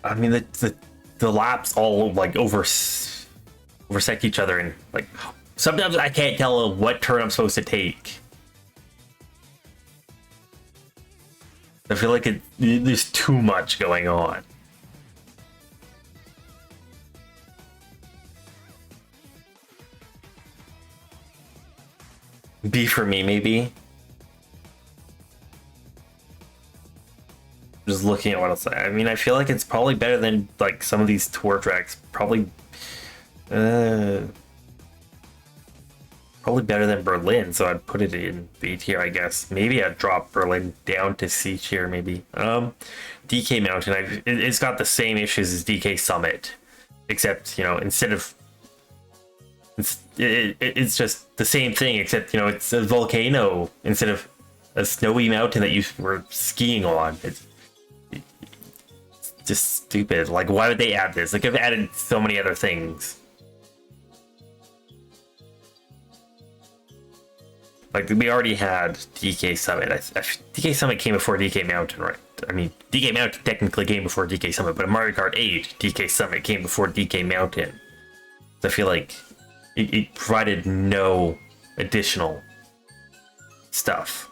I mean, the laps all like oversect each other, and like sometimes I can't tell what turn I'm supposed to take. I feel like there's too much going on. B for me, maybe. Just looking at what else. I mean, I feel like it's probably better than like some of these tour tracks. Probably better than Berlin. So I'd put it in B tier, I guess. Maybe I'd drop Berlin down to C tier, maybe. DK Mountain. It's got the same issues as DK Summit, except instead of it's just the same thing, except it's a volcano instead of a snowy mountain that you were skiing on. It's just stupid. Like, why would they add this? Like, I've added so many other things. Like, we already had DK Summit. DK Summit came before DK Mountain, right? I mean, DK Mountain technically came before DK Summit, but in Mario Kart 8, DK Summit came before DK Mountain. So I feel like it provided no additional stuff.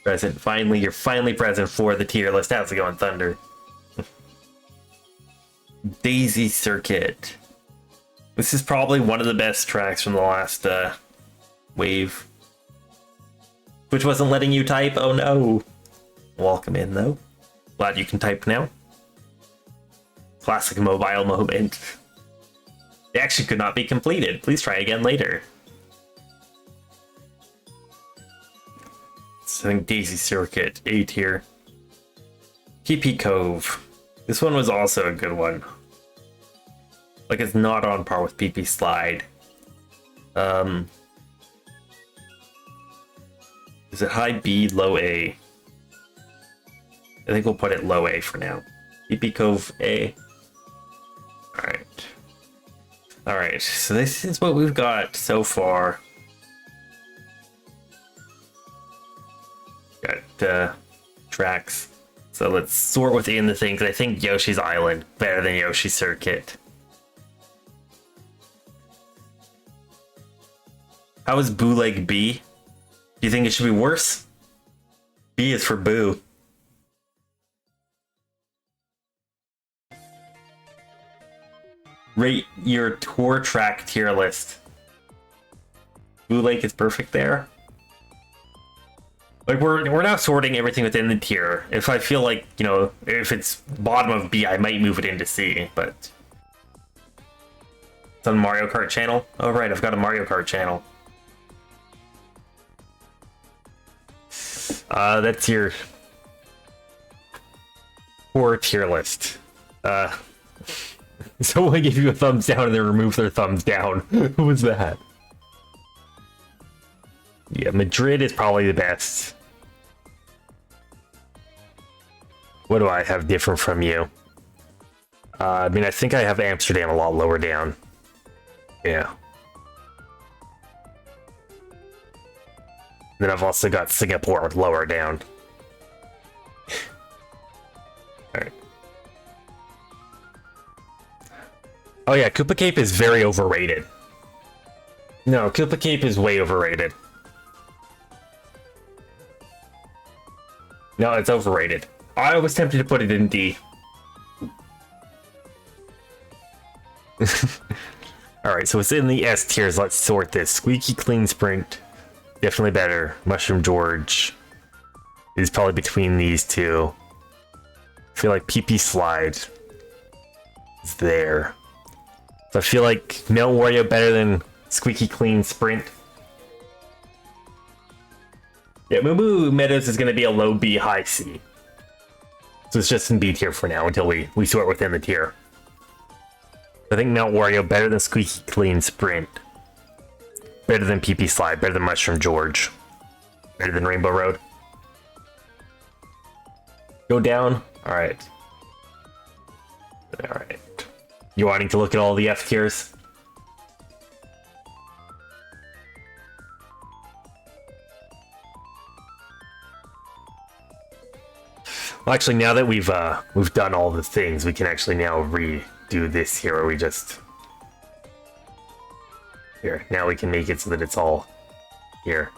Present. Finally, you're finally present for the tier list. How's it going, Thunder? Daisy Circuit. This is probably one of the best tracks from the last wave. Which wasn't letting you type? Oh no. Welcome in though. Glad you can type now. Classic mobile moment. It actually could not be completed. Please try again later. So I think Daisy Circuit, A tier. PP Cove. This one was also a good one. Like, it's not on par with PP Slide. Is it high B, low A? I think we'll put it low A for now. PP Cove A. Alright. Alright, so this is what we've got so far. Got tracks. So let's sort within the things. I think Yoshi's Island better than Yoshi Circuit. How is Bootleg B? Do you think it should be worse? B is for Boo. Rate your tour track tier list. Bootleg is perfect there. Like, we're now sorting everything within the tier. If I feel like, you know, if it's bottom of B, I might move it into C, but it's on Mario Kart channel. Oh right, I've got a Mario Kart channel. That's your poor tier list. Someone gave you a thumbs down and then removed their thumbs down. Who was that? Yeah, Madrid is probably the best. What do I have different from you? I mean, I think I have Amsterdam a lot lower down. Yeah. Then I've also got Singapore lower down. Alright. Oh yeah, Koopa Cape is very overrated. No, Koopa Cape is way overrated. No, it's overrated. I was tempted to put it in D. Alright, so it's in the S tiers. Let's sort this. Squeaky Clean Sprint. Definitely better. Mushroom George is probably between these two. I feel like PP Slide is there. So I feel like Melt Wario better than Squeaky Clean Sprint. Yeah, Moo Moo Meadows is going to be a low B, high C. So it's just in B tier for now until we sort within the tier. I think Melt Wario better than Squeaky Clean Sprint. Better than PP Slide, better than Mushroom George. Better than Rainbow Road. Go down? Alright. Alright. You wanting to look at all the F tiers? Well, actually, now that we've done all the things, we can actually now redo this here, where we just... Here, now we can make it so that it's all here.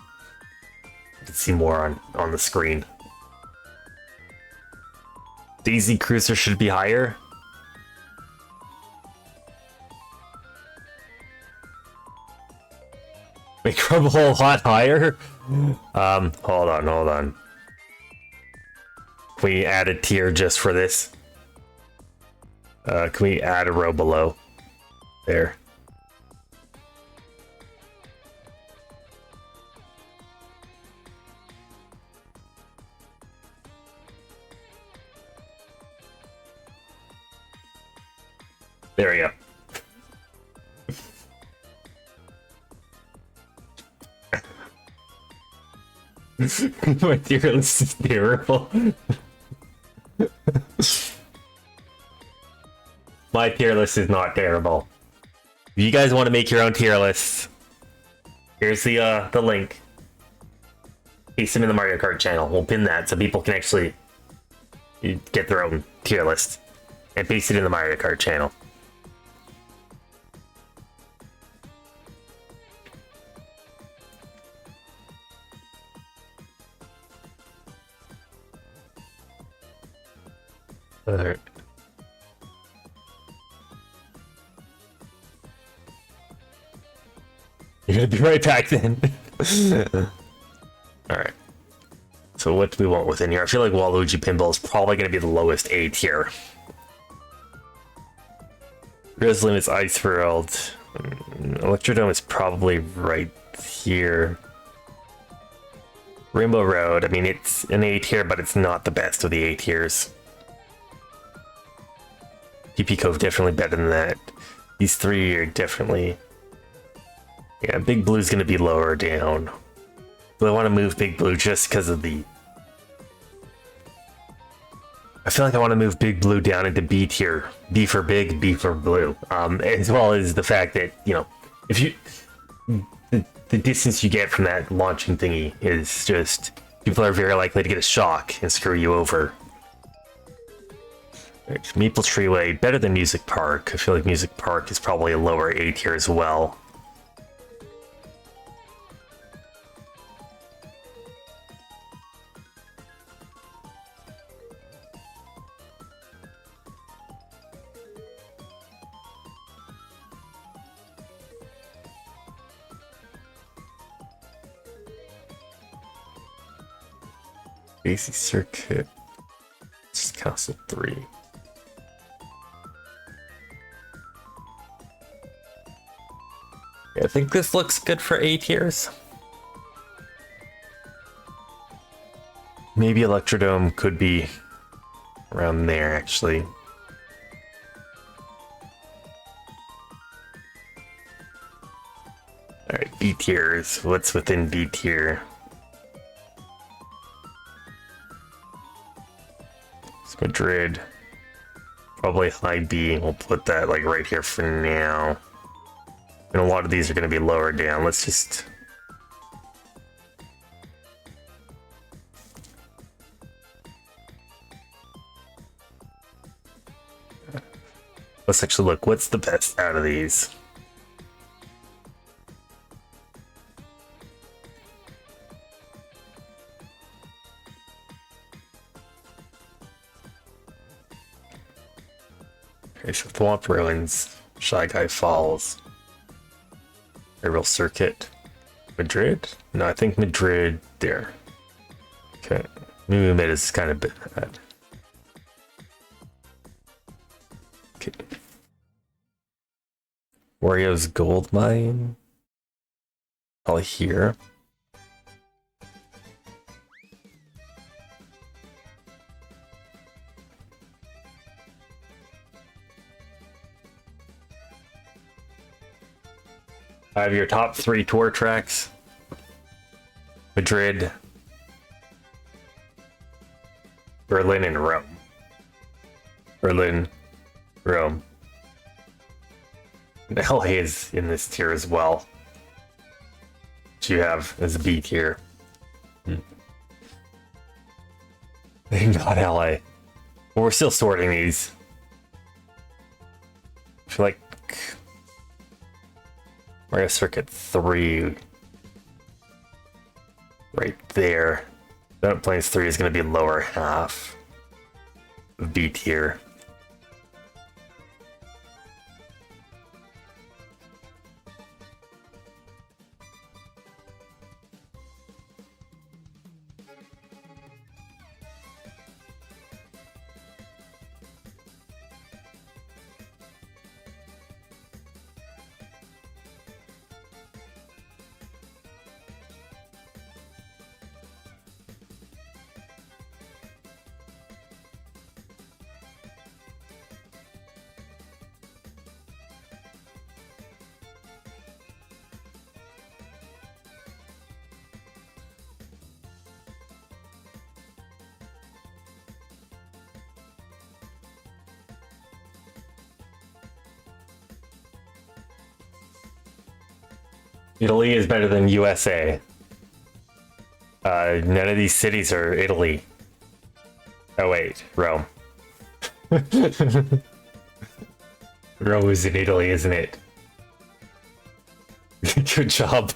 You can see more on the screen. Daisy Cruiser should be higher. Make Rumble a lot higher? Hold on. Can we add a tier just for this? Can we add a row below? There. There we go. My tier list is terrible. My tier list is not terrible. If you guys want to make your own tier lists, here's the link. Paste them in the Mario Kart channel. We'll pin that so people can actually get their own tier list and paste it in the Mario Kart channel. Alright. You're gonna be right back then. Alright. So what do we want within here? I feel like Waluigi Pinball is probably gonna be the lowest A tier. Grizzly is Ice World. Electrodome is probably right here. Rainbow Road, I mean, it's an A tier, but it's not the best of the A tiers. PP Cove definitely better than that. These three are definitely... Yeah, Big Blue's gonna be lower down. But I want to move Big Blue just because of the... I feel like I want to move Big Blue down into B tier. B for big, B for blue. As well as the fact that, you know, if you... The distance you get from that launching thingy is just... People are very likely to get a shock and screw you over. Right, Maple Treeway, better than Music Park. I feel like Music Park is probably a lower A tier as well. Basic Circuit, just Castle 3. Yeah, I think this looks good for A tiers. Maybe Electrodome could be around there, actually. Alright, B tiers. What's within B tier? Madrid, probably high B. We'll put that like right here for now. And a lot of these are going to be lower down. Let's just... Let's actually look. What's the best out of these? Okay, so Thwomp Ruins, Shy Guy Falls, Aerial Circuit, Madrid? No, I think Madrid there. Okay, Moo Mid is kind of bad. Okay. Wario's Gold Mine, all here. I have your top 3 tour tracks. Madrid, Berlin, and Rome. Berlin, Rome. And LA is in this tier as well. Which you have as a B tier. Not LA. But we're still sorting these. I feel like Mario Circuit 3 right there. Donut Plains 3 is going to be lower half of B tier. Italy is better than USA. None of these cities are Italy. Oh wait, Rome. Rome is in Italy, isn't it? Good job.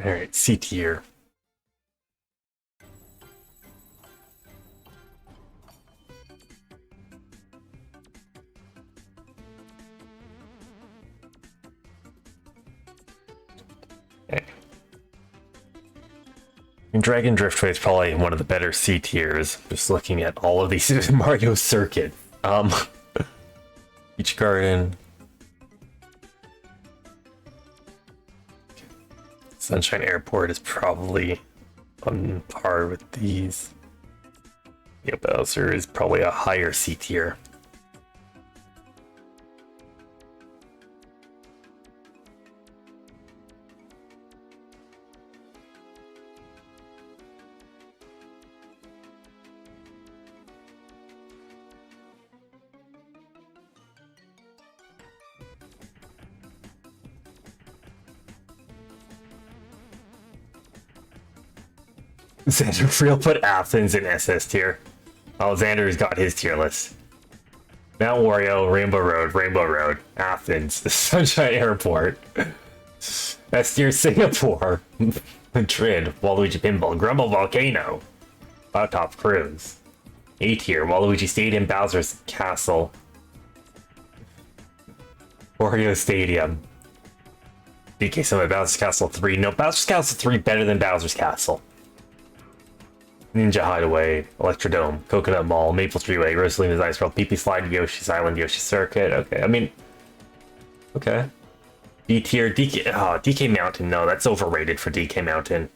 Alright, C tier. Okay. Dragon Driftway is probably one of the better C tiers. Just looking at all of these Mario Circuit. Beach Garden. Sunshine Airport is probably on par with these. Yeah, Bowser is probably a higher C tier. Xander Friel put Athens in SS tier. Oh, Xander's got his tier list. Mount Wario, Rainbow Road, Athens, Sunshine Airport, S tier Singapore, Madrid, Waluigi Pinball, Grumble Volcano, Cloud Top Cruise, A tier, Waluigi Stadium, Bowser's Castle, Wario Stadium, DK Summit, Bowser's Castle 3. No, Bowser's Castle 3 better than Bowser's Castle. Ninja Hideaway, Electrodome, Coconut Mall, Maple Treeway, Rosalina's Ice World, PP Slide, Yoshi's Island, Yoshi Circuit. Okay, I mean, okay. D tier, DK Mountain. No, that's overrated for DK Mountain.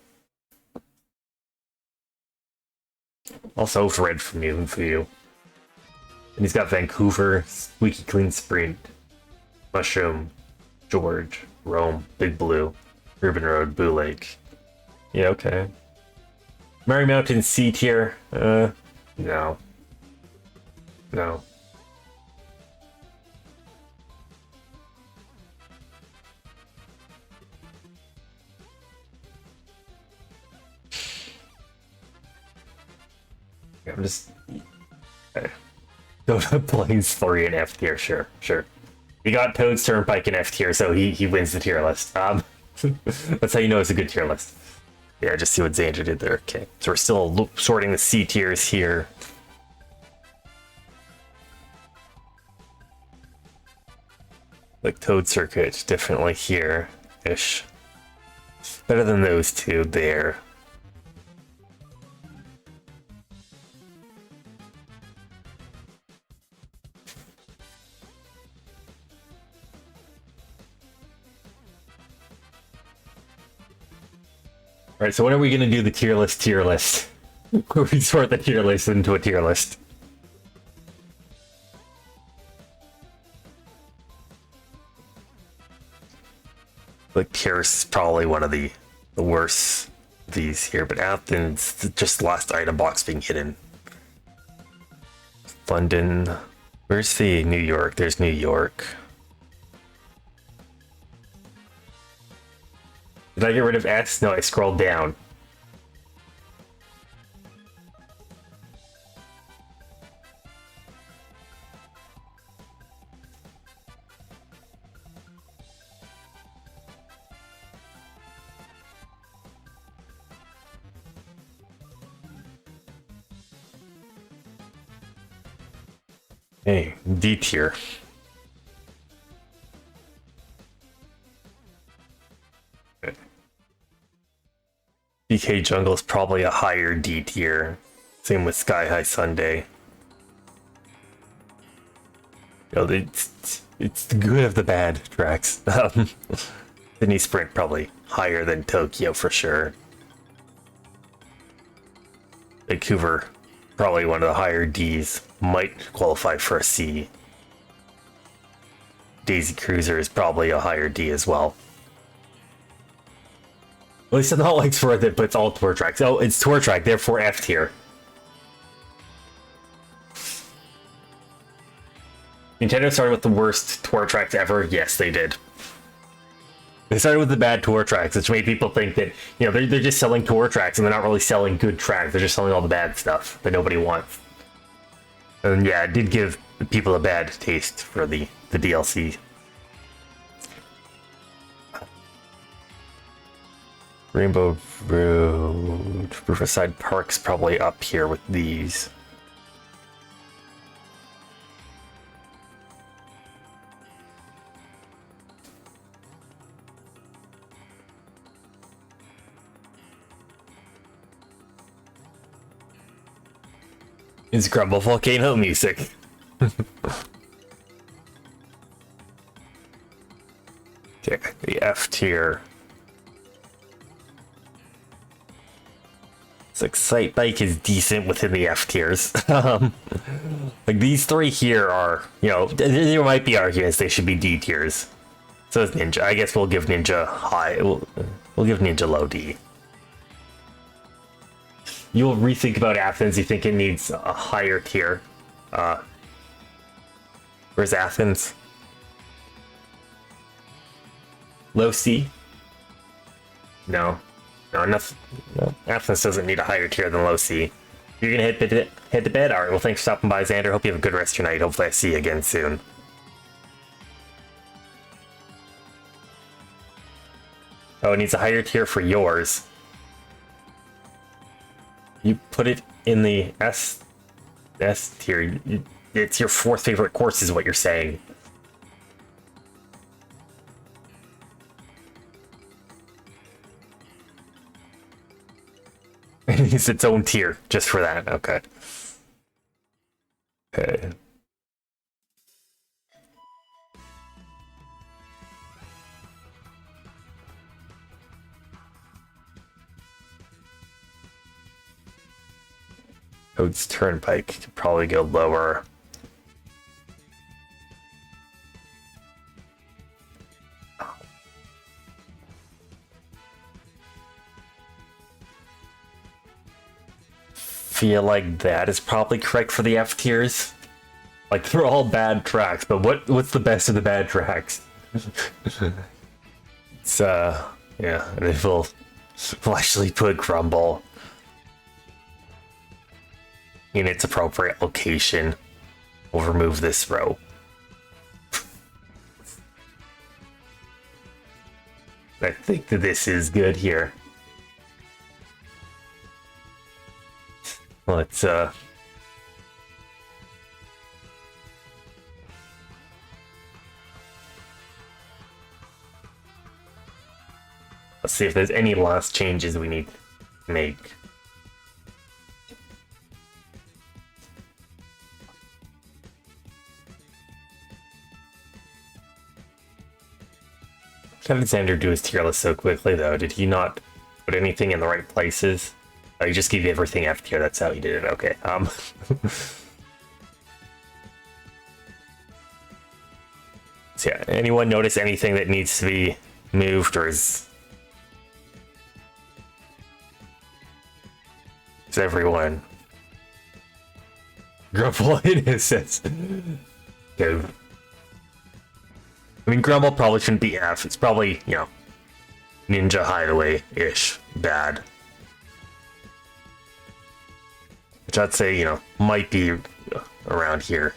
Also overrated for you. And he's got Vancouver, Squeaky Clean Sprint, Mushroom, George, Rome, Big Blue, Urban Road, Boo Lake. Yeah, okay. Merry Mountain C tier. No. No. I'm just... Donut Blaze 3 in F tier, sure. He got Toad's Turnpike in F tier, so he wins the tier list. That's how you know it's a good tier list. Yeah, just see what Xander did there. Okay, so we're still sorting the C tiers here. Like Toad Circuit, definitely here-ish. Better than those two there. Alright, so when are we going to do the tier list? Where we sort the tier list into a tier list. Like, Pierce is probably one of the worst of these here, but Athens, just last item box being hidden. London. Where's the New York? There's New York. Did I get rid of S? No, I scrolled down. Hey, D tier. DK Jungle is probably a higher D tier. Same with Sky High Sunday. You know, it's the good of the bad tracks. Sydney Sprint probably higher than Tokyo for sure. Vancouver, probably one of the higher Ds. Might qualify for a C. Daisy Cruiser is probably a higher D as well. At least I'm not like for it, but it's all tour tracks. Oh, it's tour track, therefore F tier. Nintendo started with the worst tour tracks ever. Yes, they did. They started with the bad tour tracks, which made people think that, you know, they're just selling tour tracks and they're not really selling good tracks. They're just selling all the bad stuff that nobody wants. And yeah, it did give people a bad taste for the DLC. Rainbow Road, Riverside Park's probably up here with these. It's Grumble Volcano music. Okay, the F tier. It's like Sight Bike is decent within the F tiers. Like these three here are, you know, there might be arguments they should be D tiers. So is Ninja. I guess we'll give Ninja high. We'll give Ninja low D. You'll rethink about Athens. You think it needs a higher tier. Where's Athens? Low C? No. No, enough. No. Athens doesn't need a higher tier than low C. You're gonna head to bed? Alright, well thanks for stopping by, Xander. Hope you have a good rest of your night. Hopefully I see you again soon. Oh, it needs a higher tier for yours. You put it in the S tier. It's your fourth favorite course is what you're saying. It needs its own tier just for that. Okay. Okay. Codes Turnpike could probably go lower. Feel like that is probably correct for the F tiers. Like they're all bad tracks, but what's the best of the bad tracks? It's yeah, and then we'll actually put Grumble in its appropriate location. We'll remove this row. I think that this is good here. Let's let's see if there's any last changes we need to make. How did Xander do his tier list so quickly though? Did he not put anything in the right places? Oh, he just gave you everything F tier, that's how he did it. Okay. So yeah, anyone notice anything that needs to be moved, or is everyone Grumble innocence? Okay. I mean, Grumble probably shouldn't be F. It's probably, you know, Ninja Hideaway-ish bad. Which I'd say, you know, might be around here.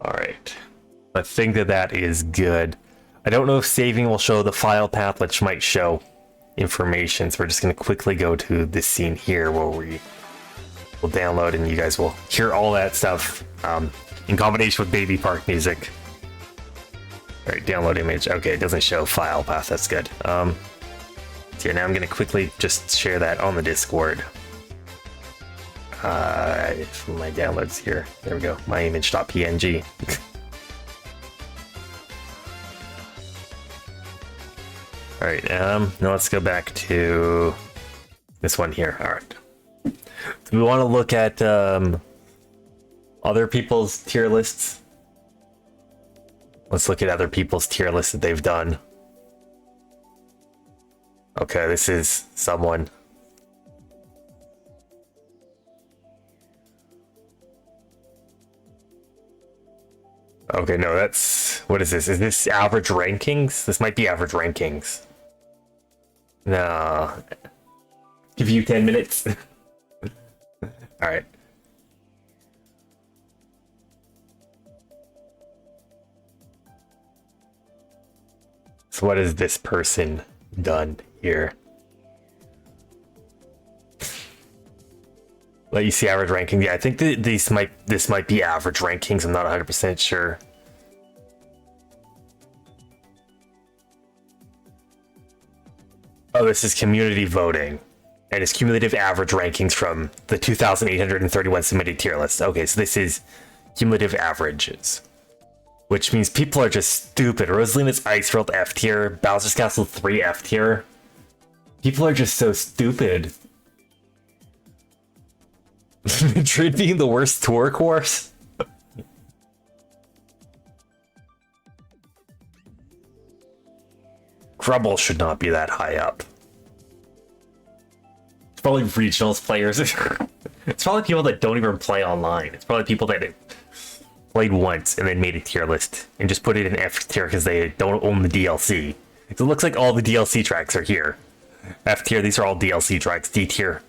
Alright. I think that is good. I don't know if saving will show the file path, which might show information, so we're just going to quickly go to this scene here where we will download and you guys will hear all that stuff in combination with Baby Park music. Alright, download image. Okay, it doesn't show file path, that's good. So yeah, now I'm going to quickly just share that on the Discord. My downloads here. There we go. My image.png. Alright, now let's go back to this one here. Alright. Do we want to look at other people's tier lists? Let's look at other people's tier lists that they've done. Okay, this is someone. Okay, no, that's... What is this? Is this average rankings? This might be average rankings. No. Give you 10 minutes. Alright. So what has this person done here? Let you see average rankings. Yeah, I think this might be average rankings. I'm not 100% sure. Oh, this is community voting. And it's cumulative average rankings from the 2,831 submitted tier list. Okay, so this is cumulative averages. Which means people are just stupid. Rosalina's Iceworld F tier, Bowser's Castle 3 F tier. People are just so stupid. Madrid being the worst tour course? Grubble should not be that high up. It's probably regionals players. It's probably people that don't even play online. It's probably people that played once and then made a tier list and just put it in F tier because they don't own the DLC. It looks like all the DLC tracks are here. F tier, these are all DLC tracks. D tier,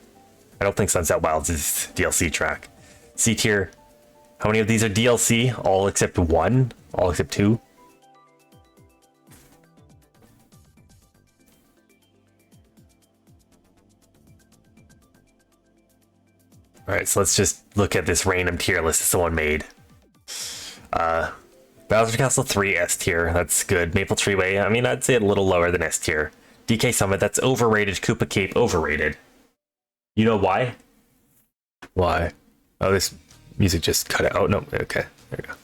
I don't think Sunset Wilds is DLC track. C tier, how many of these are DLC? All except one? All except two? Alright, so let's just look at this random tier list that someone made. Bowser Castle 3 S tier, that's good. Maple Treeway, I mean, I'd say a little lower than S tier. DK Summit, that's overrated. Koopa Cape, overrated. You know why? Why? Oh, this music just cut out. Oh, no, okay, there we go.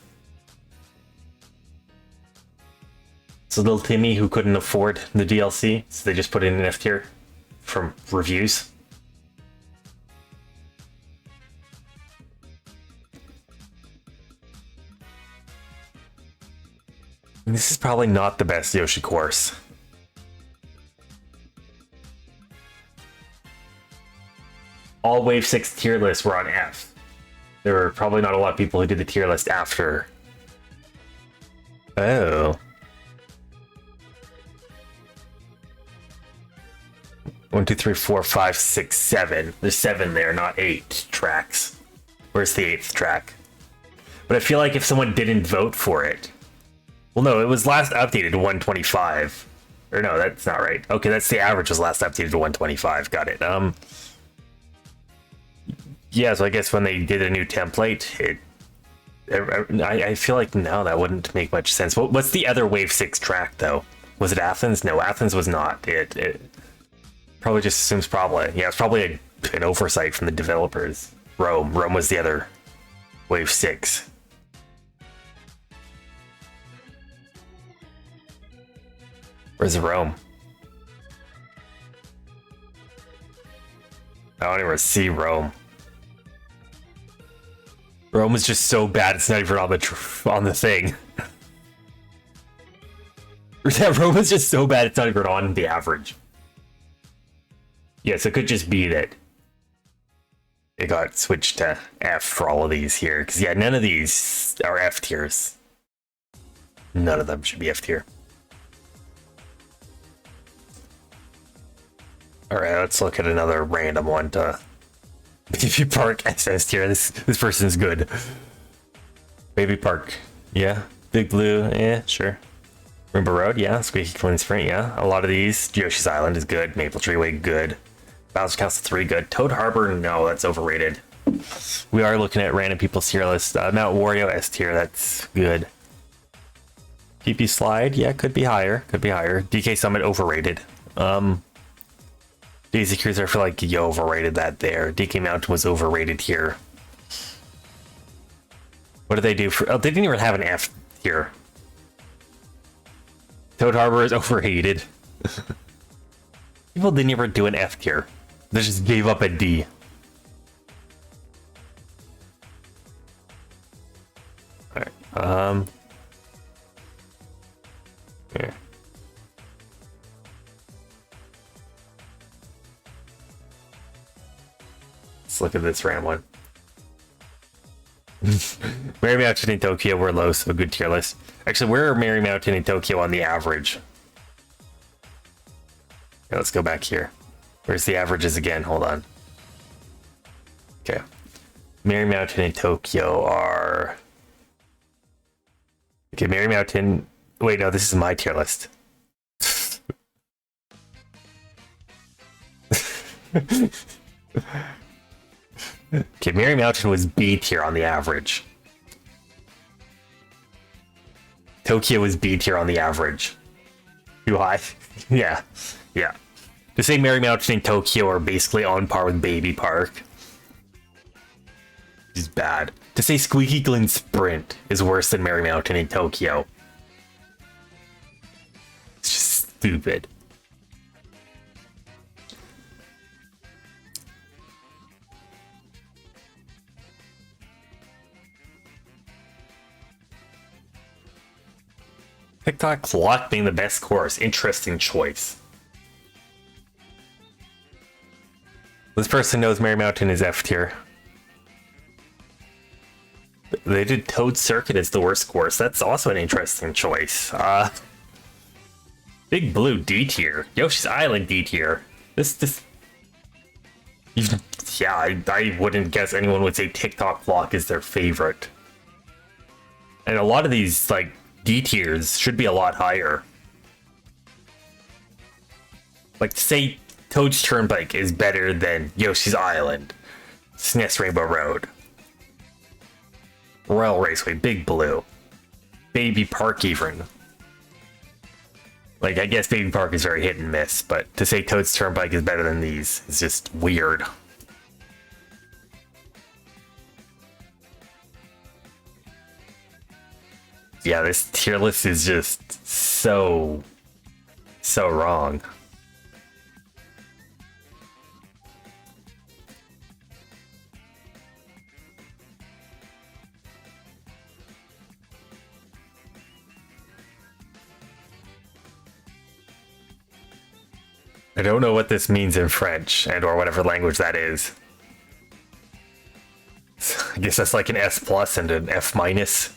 So little Timmy, who couldn't afford the DLC, so they just put it in F tier from reviews. This is probably not the best Yoshi course. All Wave 6 tier lists were on F. There were probably not a lot of people who did the tier list after. Oh. 1, 2, 3, 4, 5, 6, 7. There's 7 there, not 8 tracks. Where's the 8th track? But I feel like if someone didn't vote for it... Well, no, it was last updated to 125. Or no, that's not right. Okay, that's the average was last updated to 125. Got it. Yeah, so I guess when they did a new template, I feel like now that wouldn't make much sense. What's the other Wave 6 track, though? Was it Athens? No, Athens was not. It probably just assumes probably. Yeah, it's probably an oversight from the developers. Rome was the other Wave 6. Where's Rome? I don't even see Rome. Rome is just so bad it's not even on the thing. Yeah, Rome is just so bad it's not even on the average. Yes, it could just be that it got switched to F for all of these here. Because yeah, none of these are F tiers. None of them should be F tier. Alright, let's look at another random one to Baby Park SS tier. This person's good. Baby Park, yeah. Big Blue, yeah, sure. Rainbow Road, yeah. Squeaky Clean Sprint, yeah. A lot of these. Yoshi's Island is good. Maple Treeway, good. Bowser's Castle 3, good. Toad Harbor, no, that's overrated. We are looking at random people's tier list. Mount Wario S tier, that's good. PP Slide, yeah, could be higher. Could be higher. DK Summit, overrated. Daisy Cruiser, I feel like you overrated that there. DK Mountain was overrated here. What did they do for... Oh, they didn't even have an F here. Toad Harbor is overrated. People didn't even do an F tier. They just gave up a D. Alright, here. Let's look at this RAM one. Mary Mountain and Tokyo were low, so good tier list. Actually, where are Mary Mountain and Tokyo on the average? Okay, let's go back here. Where's the averages again? Hold on. Okay. Mary Mountain and Tokyo are... Okay, Mary Mountain... Wait, no, this is my tier list. Okay, Mary Mountain was B tier on the average. Tokyo was B tier on the average. Too high? Yeah. Yeah. To say Mary Mountain and Tokyo are basically on par with Baby Park is bad. To say Squeaky Glen Sprint is worse than Mary Mountain and Tokyo. It's just stupid. TikTok Clock being the best course. Interesting choice. This person knows Mary Mountain is F tier. They did Toad Circuit as the worst course. That's also an interesting choice. Big Blue D tier. Yoshi's Island D tier. Yeah, I wouldn't guess anyone would say TikTok Clock is their favorite. And a lot of these, like, D tiers should be a lot higher. Like, to say Toad's Turnpike is better than Yoshi's Island, SNES Rainbow Road, Royal Raceway, Big Blue, Baby Park even. Like, I guess Baby Park is very hit and miss, but to say Toad's Turnpike is better than these is just weird. Yeah, this tier list is just so wrong. I don't know what this means in French and or whatever language that is. I guess that's like an S plus and an F minus.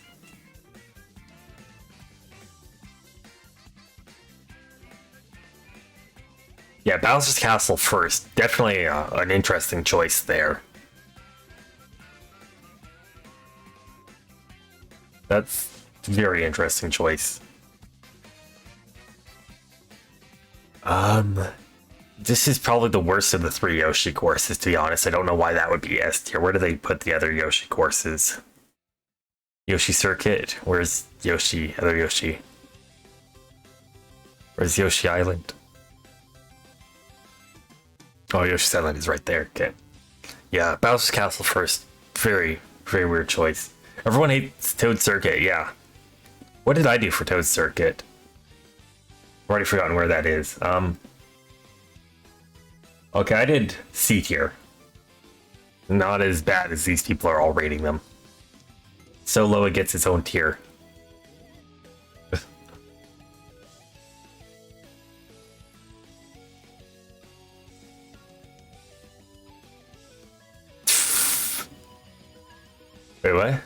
Yeah, Bowser's Castle first. Definitely an interesting choice there. That's a very interesting choice. This is probably the worst of the three Yoshi courses, to be honest. I don't know why that would be S tier. Where do they put the other Yoshi courses? Yoshi Circuit? Where's Yoshi? Other Yoshi? Where's Yoshi Island? Oh, Yoshi's Island is right there. Okay. Yeah, Bowser's Castle first. Very, very weird choice. Everyone hates Toad Circuit, yeah. What did I do for Toad Circuit? I've already forgotten where that is. Okay, I did C tier. Not as bad as these people are all rating them. So low it gets its own tier. Wait, what?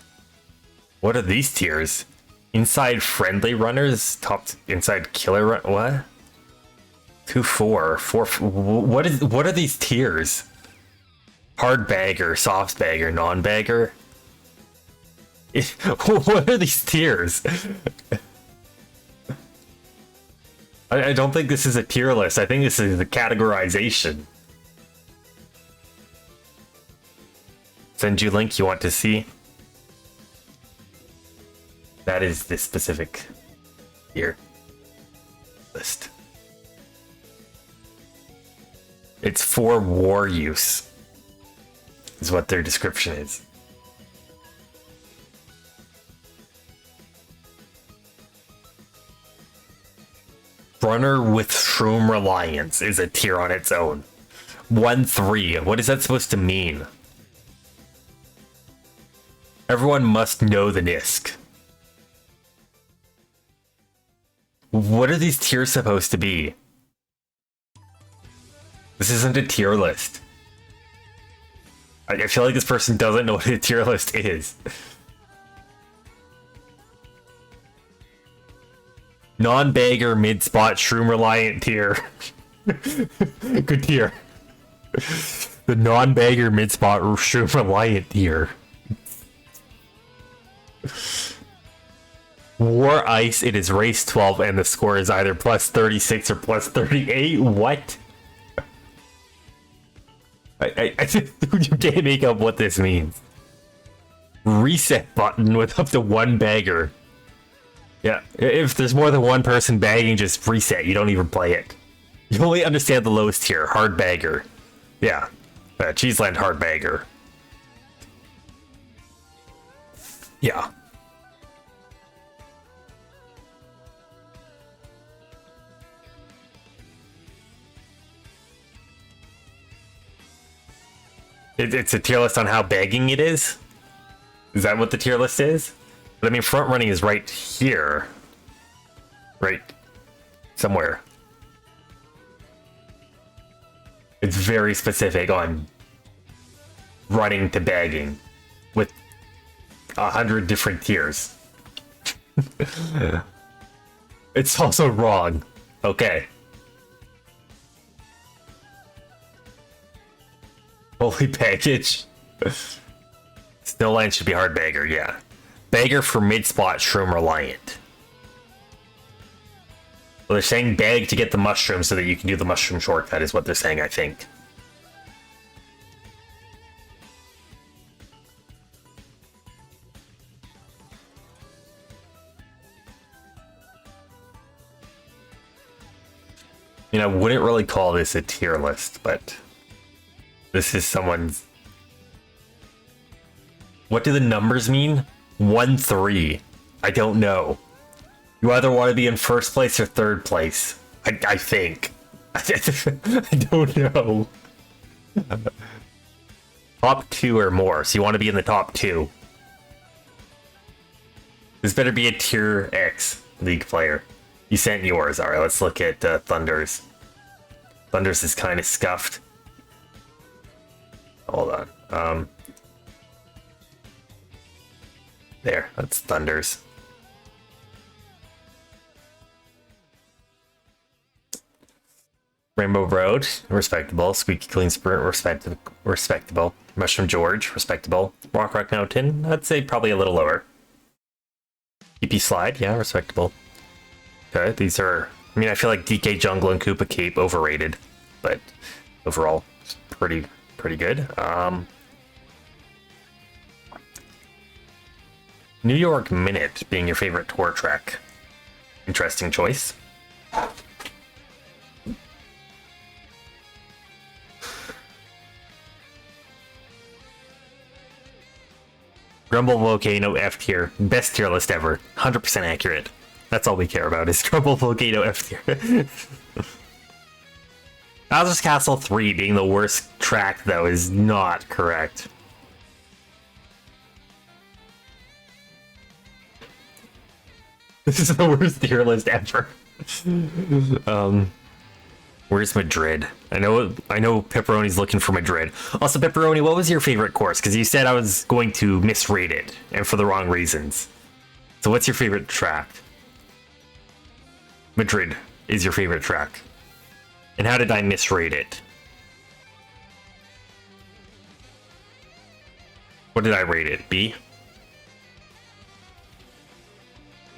What are these tiers? Inside friendly runners? Top inside killer run? What? 2, 4, 4. What are these tiers? Hard bagger, soft bagger, non-bagger? What are these tiers? I don't think this is a tier list. I think this is a categorization. Send you link you want to see. That is this specific tier list. It's for war use, is what their description is. Runner with Shroom Reliance is a tier on its own. 1-3. What is that supposed to mean? Everyone must know the NISC. What are these tiers supposed to be? This isn't a tier list. I feel like this person doesn't know what a tier list is. Non-bagger, mid-spot, shroom-reliant tier. Good tier. The non-bagger, mid-spot, shroom-reliant tier. War Ice, it is race 12, and the score is either plus 36 or plus 38. What? I you can't make up what this means. Reset button with up to one bagger. Yeah, if there's more than one person bagging, just reset. You don't even play it. You only understand the lowest tier, hard bagger. Yeah, Cheeseland hard bagger. Yeah. It's a tier list on how bagging it is? Is that what the tier list is? But I mean, front running is right here. Right. Somewhere. It's very specific on running to bagging with 100 different tiers. It's also wrong. Okay. Holy package. Snowline should be hard bagger, yeah. Bagger for mid-spot, shroom reliant. Well, they're saying bag to get the mushroom so that you can do the mushroom shortcut is what they're saying, I think. You know, I wouldn't really call this a tier list, but this is someone's... What do the numbers mean? 1, 3. I don't know. You either want to be in first place or third place. I think. I don't know. Top 2 or more, so you want to be in the top 2. This better be a tier X League player. You sent yours. Alright, let's look at Thunder's. Thunder's is kind of scuffed. Hold on. There, that's Thunder's. Rainbow Road, respectable. Squeaky Clean Sprint, respectable. Mushroom George, respectable. Rock Mountain, I'd say probably a little lower. EP Slide, yeah, respectable. Okay, these are... I mean, I feel like DK Jungle and Koopa Cape overrated, but overall, pretty good. New York Minute being your favorite tour track. Interesting choice. Grumble Volcano F tier. Best tier list ever. 100% accurate. That's all we care about is Grumble Volcano F tier. Bowser's Castle 3 being the worst track, though, is not correct. This is the worst tier list ever. Where's Madrid? I know Pepperoni's looking for Madrid. Also, Pepperoni, what was your favorite course? Because you said I was going to misrate it, and for the wrong reasons. So what's your favorite track? Madrid is your favorite track. And how did I misrate it? What did I rate it? B?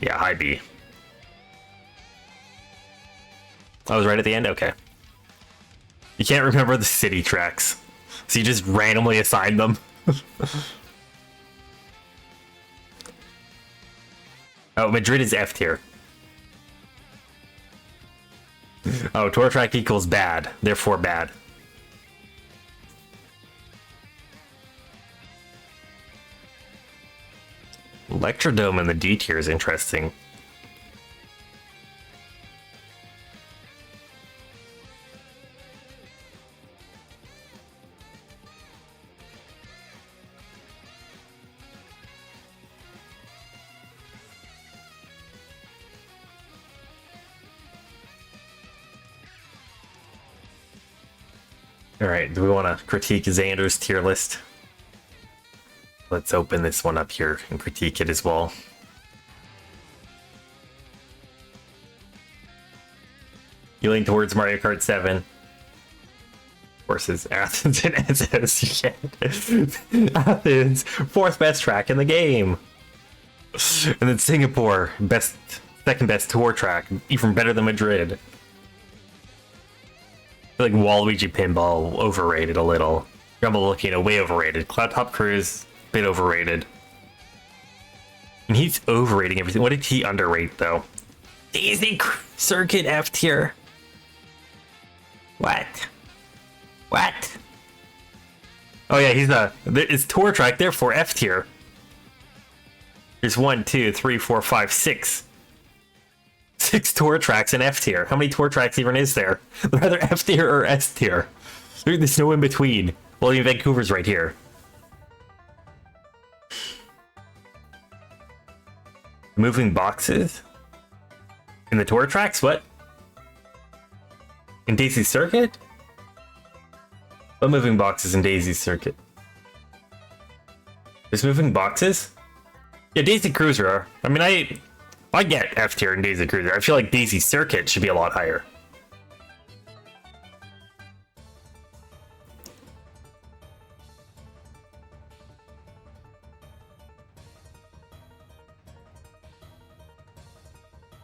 Yeah, high B. I was right at the end? Okay. You can't remember the city tracks, so you just randomly assign them. Oh, Madrid is F tier. Oh, tour track equals bad, therefore bad. Electrodome in the D tier is interesting. Alright, do we want to critique Xander's tier list? let's open this one up here and critique it as well. You lean towards Mario Kart 7 versus Athens and Essos. Athens, 4th best track in the game. And then Singapore, second best tour track, even better than Madrid. I feel like Waluigi Pinball overrated a little. Rumble Volcano way overrated. Cloud Top Cruise, bit overrated. And he's overrating everything. What did he underrate though? Daisy Circuit F tier. What? What? Oh yeah, it's tour track, therefore F tier. There's 1, 2, 3, 4, 5, 6. 6 tour tracks in F tier. How many tour tracks even is there? Rather F tier or S tier. There's no in between. Well, even Vancouver's right here. Moving boxes? In the tour tracks? What? In Daisy's Circuit? What moving boxes in Daisy's Circuit? There's moving boxes? Yeah, Daisy Cruiser. I mean, I get F tier in Daisy Cruiser. I feel like Daisy Circuit should be a lot higher.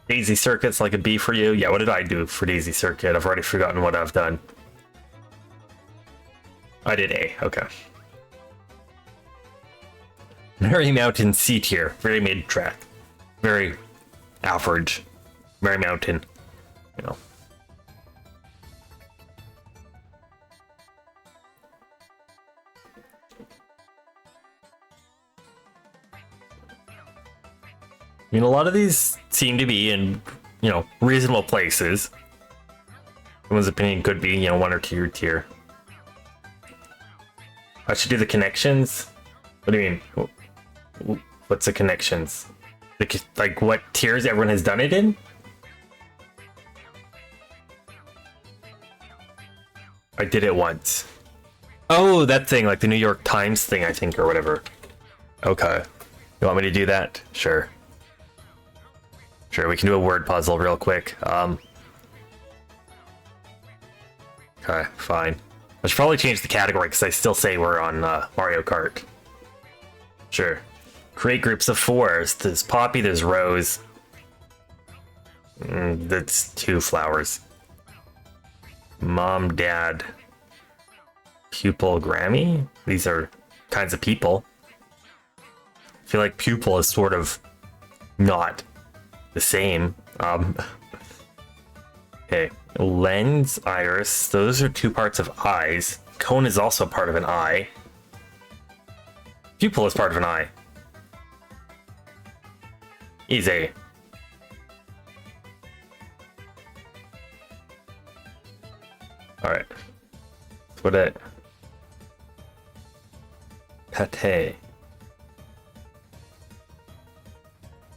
Daisy Circuit's like a B for you? Yeah, what did I do for Daisy Circuit? I've already forgotten what I've done. I did A, okay. Merry Mountain C tier. Very mid-track. Very average. Merry Mountain. You know. I mean, a lot of these seem to be in, you know, reasonable places. Someone's opinion could be, you know, 1 or 2 tier. I should do the connections. What do you mean? What's the connections? Like what tiers everyone has done it in? I did it once. Oh, that thing, like the New York Times thing, I think, or whatever. Okay. You want me to do that? Sure. Sure, we can do a word puzzle real quick. Okay, fine. I should probably change the category because I still say we're on Mario Kart. Sure. Create groups of 4s. There's Poppy, there's Rose. That's 2 flowers. Mom, Dad, Pupil, Grammy. These are kinds of people. I feel like Pupil is sort of not the same. Okay. Lens, iris. Those are 2 parts of eyes. Cone is also part of an eye. Pupil is part of an eye. Easy. Alright. What it? Pate.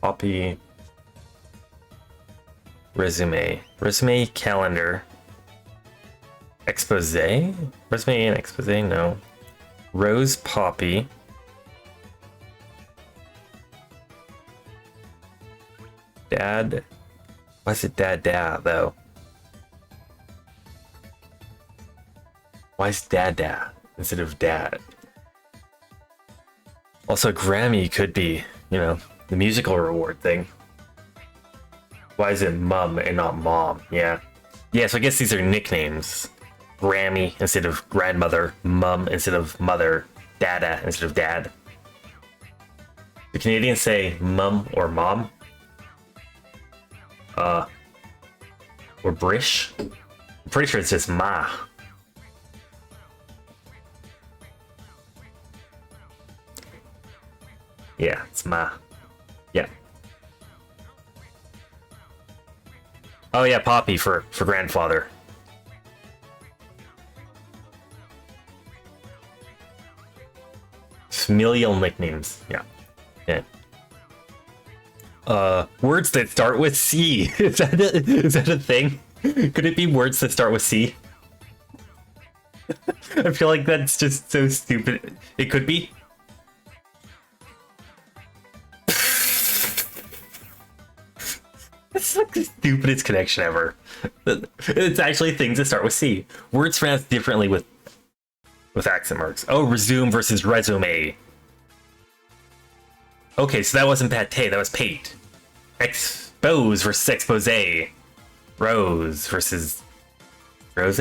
Poppy. Resume. Resume, calendar. Expose? Resume and expose, no. Rose, Poppy. Dad. Why is it Dad though? Why is Dad instead of Dad? Also, Grammy could be, you know, the musical reward thing. Why is it Mum and not Mom? Yeah. Yeah, so I guess these are nicknames. Grammy instead of grandmother, Mum instead of mother, Dada instead of Dad. The Canadians say Mum or Mom. Or Brish. I'm pretty sure it's just Ma. Yeah, it's Ma. Yeah. Oh yeah, Poppy for grandfather. Familial nicknames. Yeah. Yeah. Words that start with C. Is that a thing? Could it be words that start with C? I feel like that's just so stupid. It could be. It's like the stupidest connection ever. It's actually things that start with C. Words pronounced differently with accent marks. Oh, resume versus resume. Okay, so that wasn't pate, that was pate. Expose versus expose. Rose versus rose?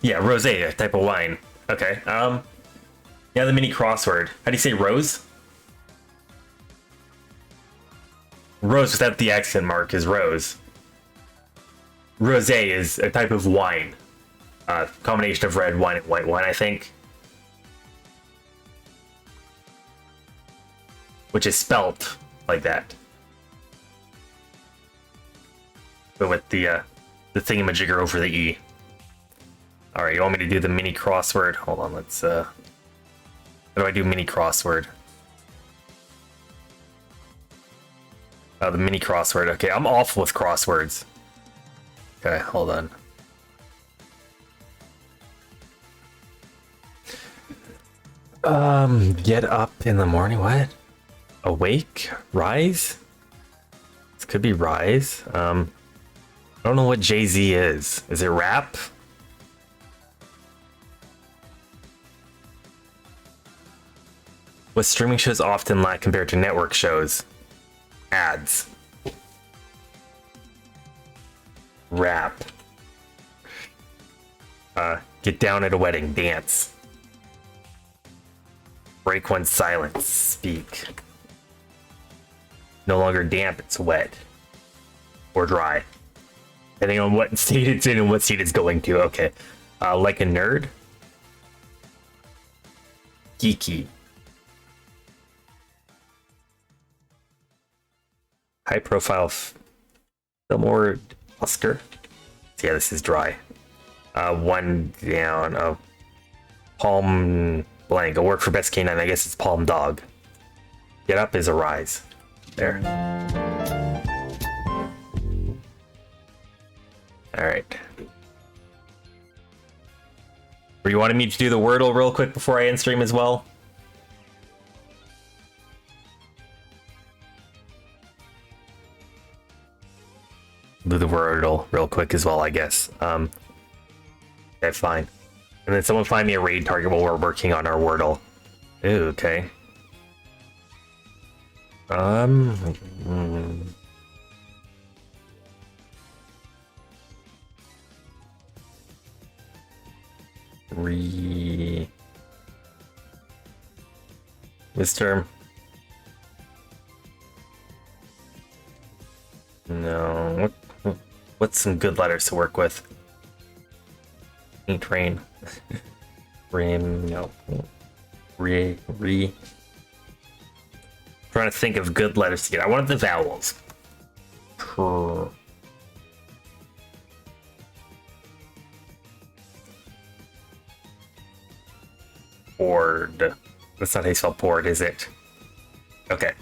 Yeah, rose, a type of wine. Okay. Yeah, the mini crossword. How do you say rose? Rose without the accent mark is rose. Rosé is a type of wine. Combination of red wine and white wine, I think. Which is spelt like that. But with the thingamajigger over the E. Alright, you want me to do the mini crossword? Hold on, let's how do I do mini crossword? Oh, the mini crossword. Okay, I'm awful with crosswords. Okay, hold on. Get up in the morning. What? Awake? Rise? This could be rise. I don't know what Jay-Z is. Is it rap? What streaming shows often lack compared to network shows? Ads. Rap. Get down at a wedding. Dance. Break one's silence. Speak. No longer damp, it's wet. Or dry. Depending on what state it's in and what state it's going to. Okay. Like a nerd. Geeky. High profile. Fillmore Oscar. Yeah, this is dry. One down. Oh. Palm blank. A work for best canine. I guess it's palm dog. Get up is a rise. There. Alright. Or you wanted me to do the Wordle real quick before I end stream as well? Do the Wordle real quick as well, I guess. Okay, fine. And then someone find me a raid target while we're working on our Wordle. Ooh, okay. Mr. No. What's some good letters to work with? Paint rain. Rim, no. Trying to think of good letters to get. I wanted the vowels. Board. That's not how you spell board, is it? Okay.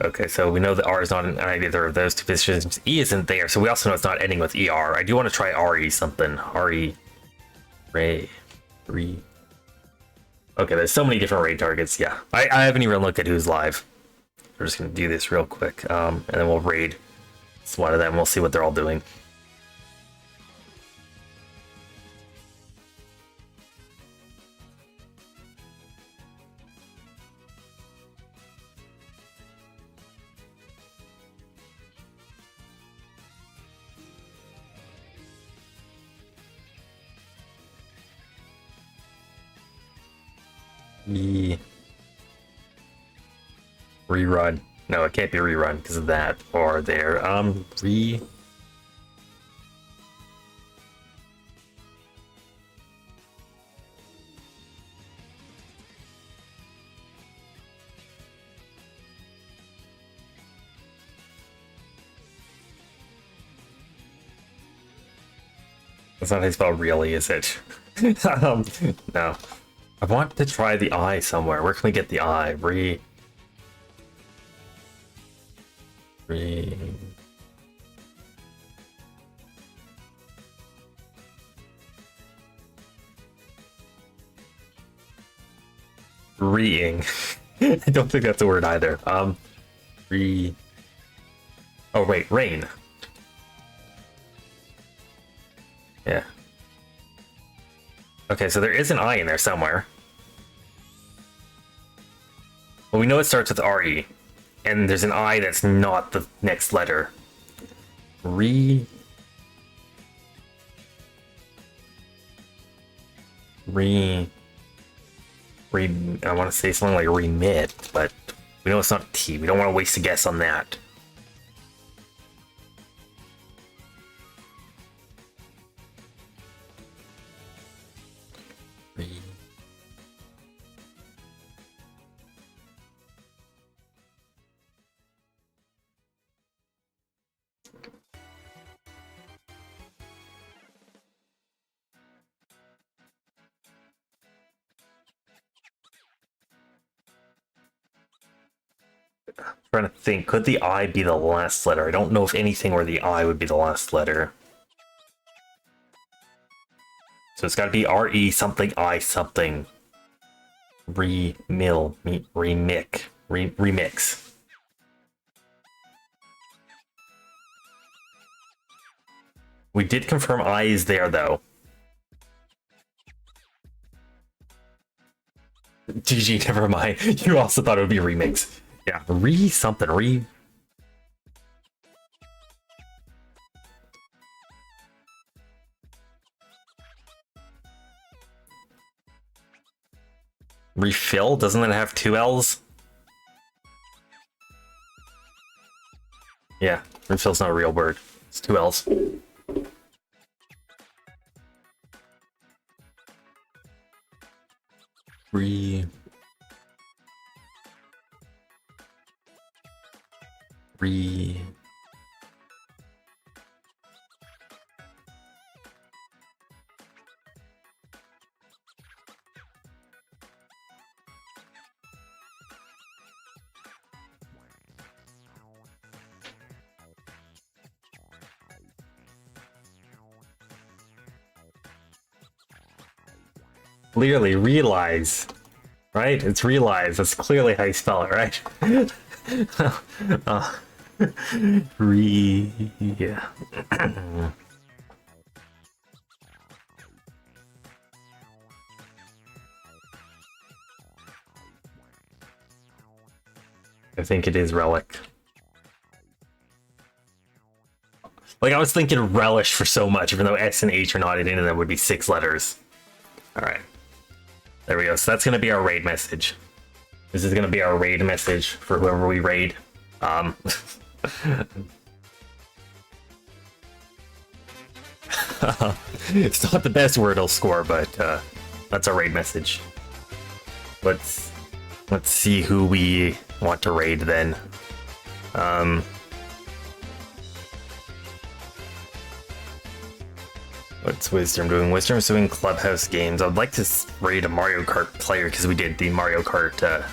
Okay, so we know that R is not in either of those two positions. E isn't there, so we also know it's not ending with ER. I do want to try RE something. RE. Ray. Re. Okay, there's so many different raid targets. Yeah, I haven't even looked at who's live. We're just going to do this real quick, and then we'll raid. It's one of them. We'll see what they're all doing. Rerun. No, it can't be rerun because of that. Or there. That's not how you spell really, is it? No. I want to try the I somewhere. Where can we get the I? Reing. I don't think that's a word either. Oh, wait, rain. Yeah. Okay, so there is an I in there somewhere. Well, we know it starts with RE. And there's an I that's not the next letter. I want to say something like remit, but we know it's not T. We don't want to waste a guess on that. Trying to think, could the I be the last letter? I don't know if anything where the I would be the last letter. So it's got to be RE something I something. Remix. We did confirm I is there though. GG, never mind. You also thought it would be a remix. Yeah, Refill? Doesn't it have two L's? Yeah, refill's not a real word. It's two L's. Clearly realize, right? It's realize. That's clearly how you spell it, right? Yeah. I think it is relic. Like, I was thinking relish for so much, even though S and H are not in it, and that would be 6 letters. Alright. There we go. So that's going to be our raid message. This is going to be our raid message for whoever we raid. It's not the best Wordle score, but that's our raid message. Let's see who we want to raid then. What's Wisdom doing? Wisdom's doing Clubhouse games. I would like to raid a Mario Kart player because we did the Mario Kart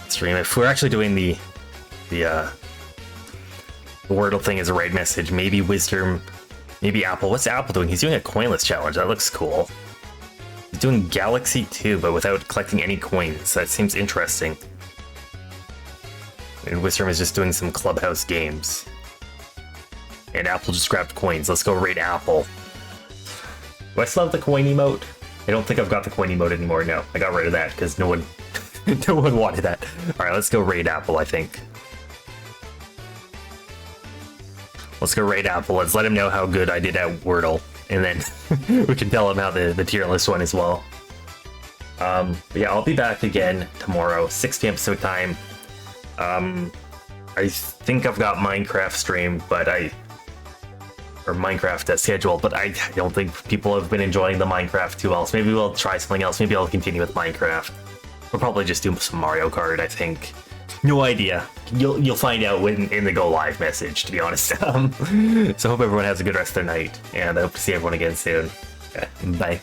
stream. If we're actually doing the Wordle thing as a raid message, maybe Wisdom, maybe Apple. What's Apple doing? He's doing a coinless challenge. That looks cool. He's doing Galaxy 2, but without collecting any coins. That seems interesting. And Wisdom is just doing some Clubhouse games. And Apple just grabbed coins. Let's go raid Apple. Do I still have the coin emote? I don't think I've got the coin emote anymore. No, I got rid of that because no one wanted that. All right, let's go raid Apple, I think. Let's go raid Apple. Let's let him know how good I did at Wordle. And then we can tell him how the tier list went as well. But yeah, I'll be back again tomorrow, 6 p.m. Pacific time. I think I've got Minecraft streamed, but or Minecraft scheduled, but I don't think people have been enjoying the Minecraft too well. So maybe we'll try something else. Maybe I'll continue with Minecraft. We'll probably just do some Mario Kart, I think. No idea. You'll find out in the go live message, to be honest. So hope everyone has a good rest of their night, and I hope to see everyone again soon. Okay, bye.